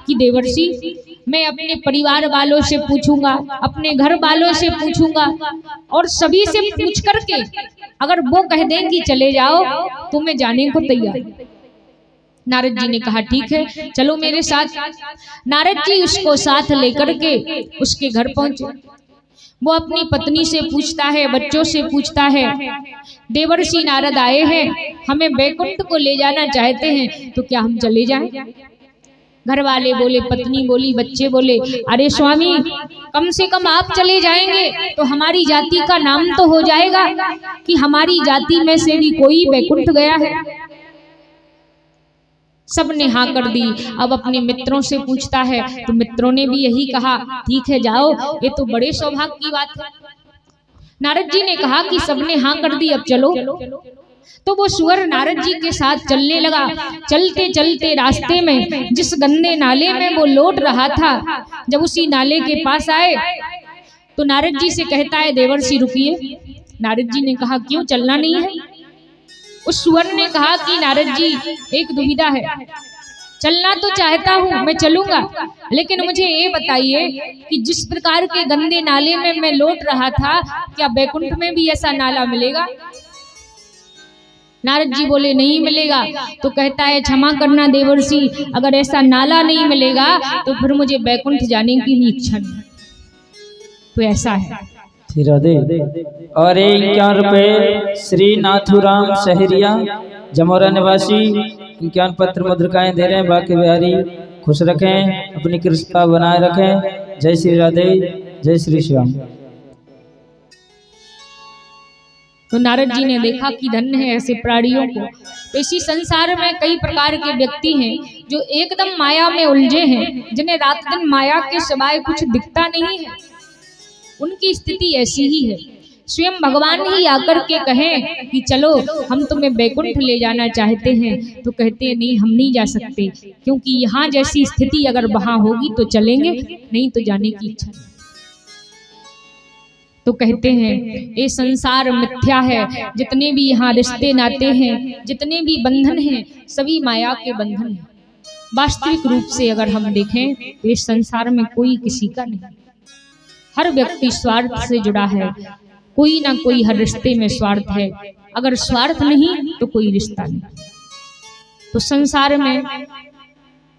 कि देवर्षि, मैं अपने परिवार वालों से पूछूंगा, अपने घर वालों से पूछूंगा और सभी से पूछ करके अगर वो कह दें कि चले जाओ तो मैं जाने को तैयार। नारद जी ने कहा ठीक है, चलो मेरे साथ। नारद जी उसको साथ लेकर के उसके घर पहुंचे। वो अपनी पत्नी से पूछता है, बच्चों से पूछता है, देवर्षि नारद आए हैं, हमें बैकुंठ को ले जाना चाहते हैं, तो क्या हम चले जाएं? घर वाले बोले, पत्नी बोली, बच्चे बोले, अरे स्वामी, कम से कम आप चले जाएंगे तो हमारी जाति का नाम तो हो जाएगा कि हमारी जाति में से भी कोई बैकुंठ गया है। सब ने हाँ कर दी। अब अपने मित्रों से पूछता है तो मित्रों ने भी यही कहा, ठीक है जाओ, ये तो बड़े सौभाग्य की बात है। नारद जी ने कहा कि सबने हाँ कर दी, अब चलो। तो वो सूअर नारद जी के साथ चलने लगा। चलते चलते रास्ते में जिस गंदे नाले में वो लौट रहा था, जब उसी नाले के पास आए तो नारद जी से कहता है, देवर्षि रुकिए। नारद जी ने कहा, क्यों, चलना नहीं है? उस सूअर ने कहा कि नारद जी, एक दुविधा है, चलना तो चाहता हूँ, मैं चलूंगा, लेकिन मुझे ये बताइए कि जिस प्रकार के गंदे नाले में मैं लौट रहा था, क्या बैकुंठ में भी ऐसा नाला मिलेगा? नारद जी बोले, नहीं मिलेगा। तो कहता है, क्षमा करना देवर्षि, अगर ऐसा नाला नहीं मिलेगा तो फिर मुझे बैकुंठ जाने की भी इच्छा नहीं। तो ऐसा है। और 51 रुपये श्री नाथुराम शहरिया जमोरा निवासी 51 पत्र मुद्रिकाएं दे रहे हैं। बाकी बिहारी खुश रखें, अपनी कृपा बनाए रखें। जय श्री राधे, जय श्री श्याम। तो नारद जी ने देखा कि धन्य है ऐसे प्राणियों को। तो इसी संसार में कई प्रकार के व्यक्ति हैं जो एकदम माया में उलझे हैं, जिन्हें रात दिन माया के सिवाय कुछ दिखता नहीं है। उनकी स्थिति ऐसी ही है। स्वयं भगवान ही आकर के कहें कि चलो हम तुम्हें बैकुंठ ले जाना चाहते हैं, तो कहते हैं नहीं, हम नहीं जा सकते, क्योंकि यहाँ जैसी स्थिति अगर वहां होगी तो चलेंगे, नहीं तो जाने की इच्छा नहीं। तो कहते हैं ये संसार मिथ्या है, जितने भी यहाँ रिश्ते नाते हैं, जितने भी बंधन हैं, सभी माया के बंधन हैं। वास्तविक रूप से अगर हम देखें तो इस संसार में कोई किसी का नहीं। हर व्यक्ति स्वार्थ से जुड़ा है, कोई ना कोई हर रिश्ते में स्वार्थ है। अगर स्वार्थ नहीं तो कोई रिश्ता नहीं। तो संसार में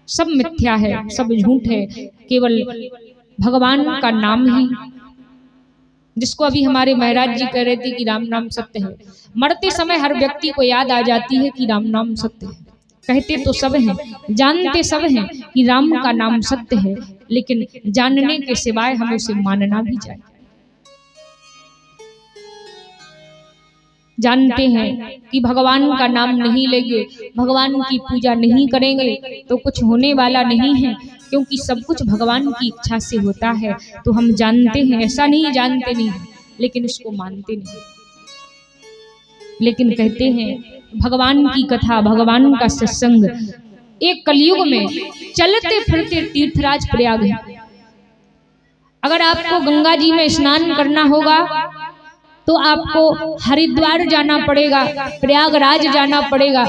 सब मिथ्या है, सब झूठ है, केवल भगवान का नाम ही, जिसको अभी हमारे महाराज जी कह रहे थे कि राम नाम सत्य है। मरते समय हर व्यक्ति को याद आ जाती है कि राम नाम सत्य है। कहते तो सब हैं, जानते सब हैं कि राम का नाम सत्य है, लेकिन जानने के सिवाय हमें उसे मानना भी चाहिए। जानते हैं कि भगवान का नाम नहीं लेंगे, भगवान की पूजा नहीं करेंगे तो कुछ होने वाला नहीं है, क्योंकि सब कुछ भगवान की इच्छा से होता है। तो हम जानते हैं, ऐसा नहीं जानते नहीं, लेकिन उसको मानते नहीं। लेकिन कहते हैं भगवान की कथा, भगवान का सत्संग एक कलयुग में चलते फिरते तीर्थराज प्रयाग है। अगर आपको गंगा जी में स्नान करना होगा तो आपको हरिद्वार जाना पड़ेगा, प्रयागराज जाना पड़ेगा।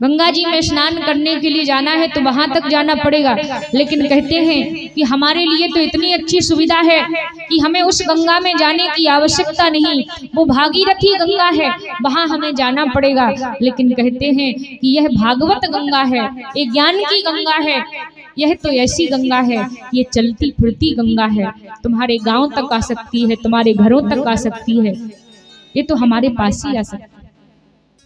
गंगा जी में स्नान करने के लिए जाना है तो वहां तक जाना पड़ेगा, लेकिन कहते हैं कि हमारे लिए तो इतनी अच्छी सुविधा है कि हमें उस गंगा में जाने की आवश्यकता नहीं, वो भागीरथी गंगा है, वहां हमें जाना पड़ेगा। लेकिन कहते हैं कि यह भागवत गंगा है, ये ज्ञान की गंगा है, यह तो ऐसी गंगा है, ये चलती फिरती गंगा है, तुम्हारे गांव तक आ सकती है, तुम्हारे घरों तक आ सकती है, ये तो हमारे पास ही आ सकती है।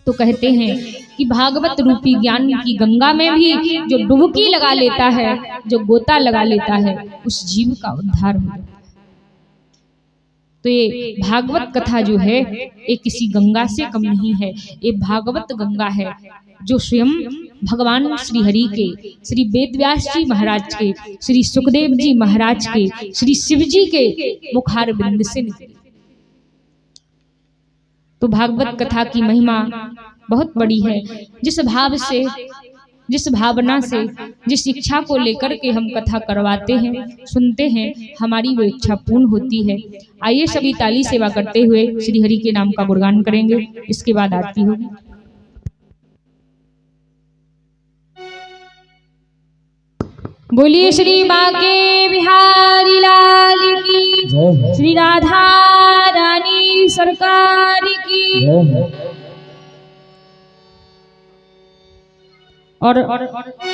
तो कहते हैं कि भागवत रूपी ज्ञान की गंगा में भी जो डुबकी लगा लेता है, जो गोता लगा लेता है, उस जीव का उद्धार हो जाता है। तो ये भागवत कथा जो है ये किसी गंगा से कम नहीं है, ये भागवत गंगा है जो स्वयं भगवान श्री हरि के, श्री वेदव्यास जी महाराज के, श्री सुखदेव जी महाराज के, श्री शिव जी के मुखार बिंद से निकली। तो भागवत कथा की महिमा बहुत बड़ी है। जिस भाव से, जिस भावना से, जिस इच्छा को लेकर के हम कथा करवाते हैं, सुनते हैं, हमारी वो इच्छा पूर्ण होती है। आइए सभी ताली सेवा करते हुए श्री हरि के नाम का गुणगान करेंगे, इसके बाद आरती होगी। बोलिए श्री बांके बिहारी लाल की, श्री राधा रानी सरकार की। और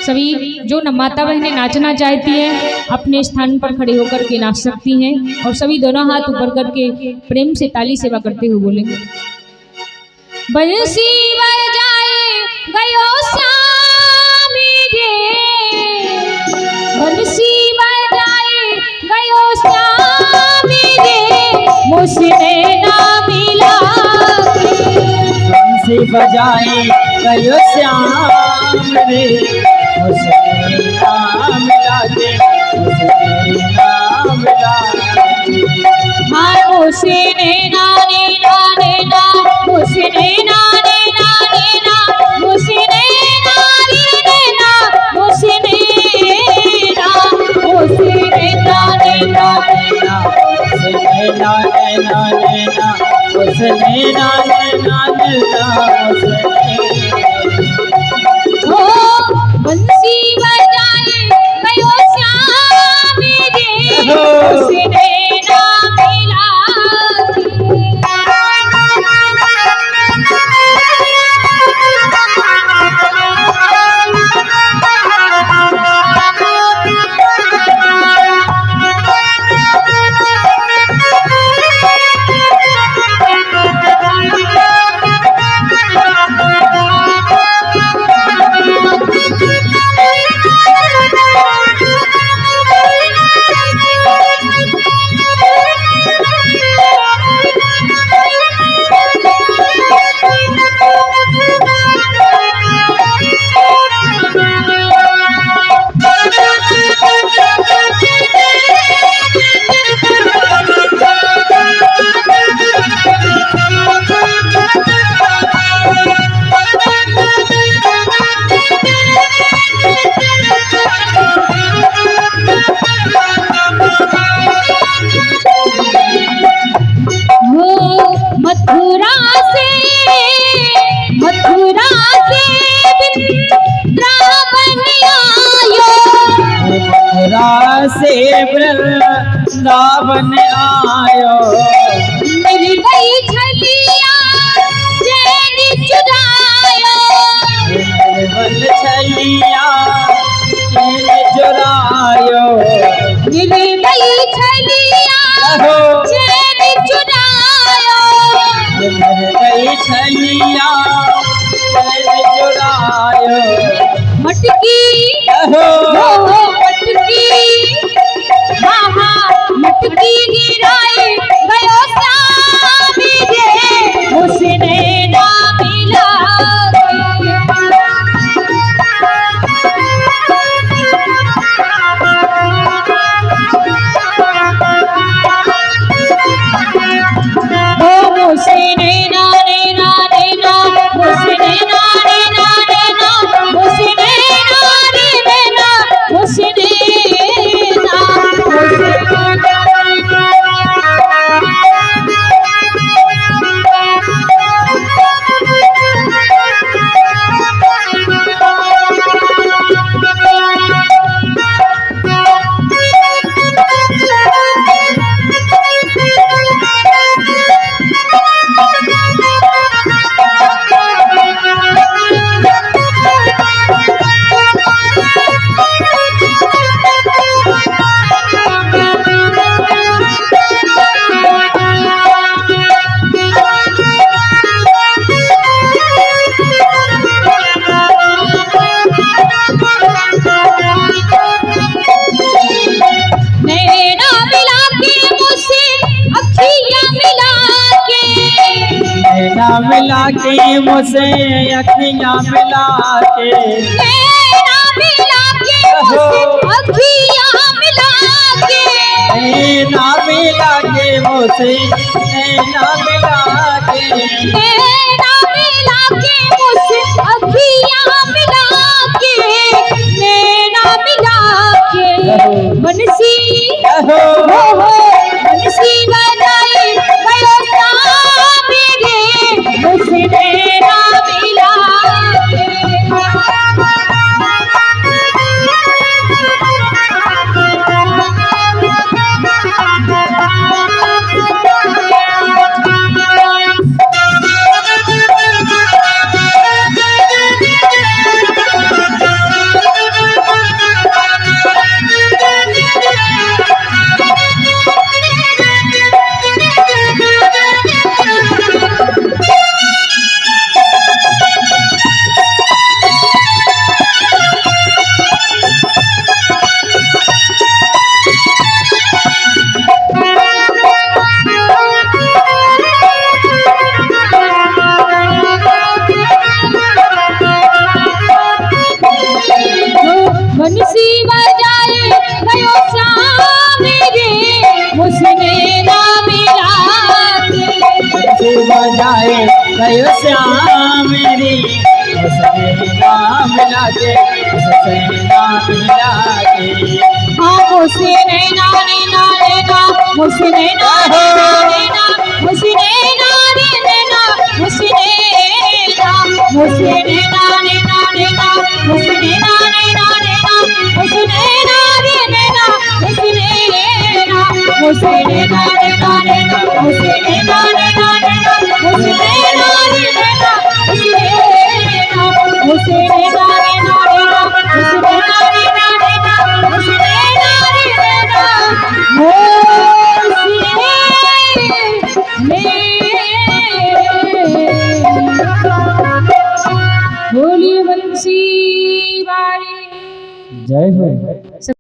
सभी जो न माता बहनें नाचना चाहती हैं अपने स्थान पर खड़े होकर के नाच सकती हैं, और सभी दोनों हाथ ऊपर करके प्रेम से ताली सेवा करते हुए बोलेंगे। बंसी बजाए गयो श्यामी रे, बंसी बजाए गयो श्यामी रे, मुझसे ना मिला बंसी बजाए गयो श्याम रे, मुझसे ना मिला दे, मुझसे ना मिला दे। हाँ मुझसे नाने नाने ना, मुझसे नाने नाने ना, मुझसे नाने ना, मुझसे ना, मुझसे नाने नाने ना, मुझसे नाने नाने ना, मुझसे नाने नाने ना, ओ बंसी बजाए गयो श्यामी रे, मुझसे ना मिला से वृंदावन आयो, मिल गई छलिया चैन चुरायो, निर्बल छलिया चैन चुरायो, मिल गई छलिया चैन चुरायो, मिल गई छलिया चैन चुरायो। मटकी मटकी गिराए गयो श्यामी रे, मुझसे ना मिला मुझसे मिला के मुझसे अखियां मिला के, नैना मिला के मुझसे अखियां मिला के, नैना मिला के मुझसे नैना मिला के, नैना मिला के मुझसे अखियां मिला के, नैना मिला के बंसी हो बंसी बजाए गयो मेरे मुझसे नैना मिला बंसी बजाए गयो श्याम मेरे मुझसे नैना मिला के, बंसी बजाए गयो श्याम मेरी मुझसे नैना मिला के, मुझसे नैना मिला के, हाँ मुझसे नैना नैना नैना मुझसे नैना नैना नैना मुझसे नैना नैना मुझसे नैना मुझसे नैना नैना नैना मुझसे नैना नैना नैना मुझसे नैना नैना मुझसे नैना मुझसे नैना नैना नैना मुझसे नैना नैना नैना मुझसे नैना नैना मुझसे नैना मुझसे नैना नैना नैना मुझसे नैना नैना नैना मुझसे नैना नैना बोलिए बंसी वाली जय हो।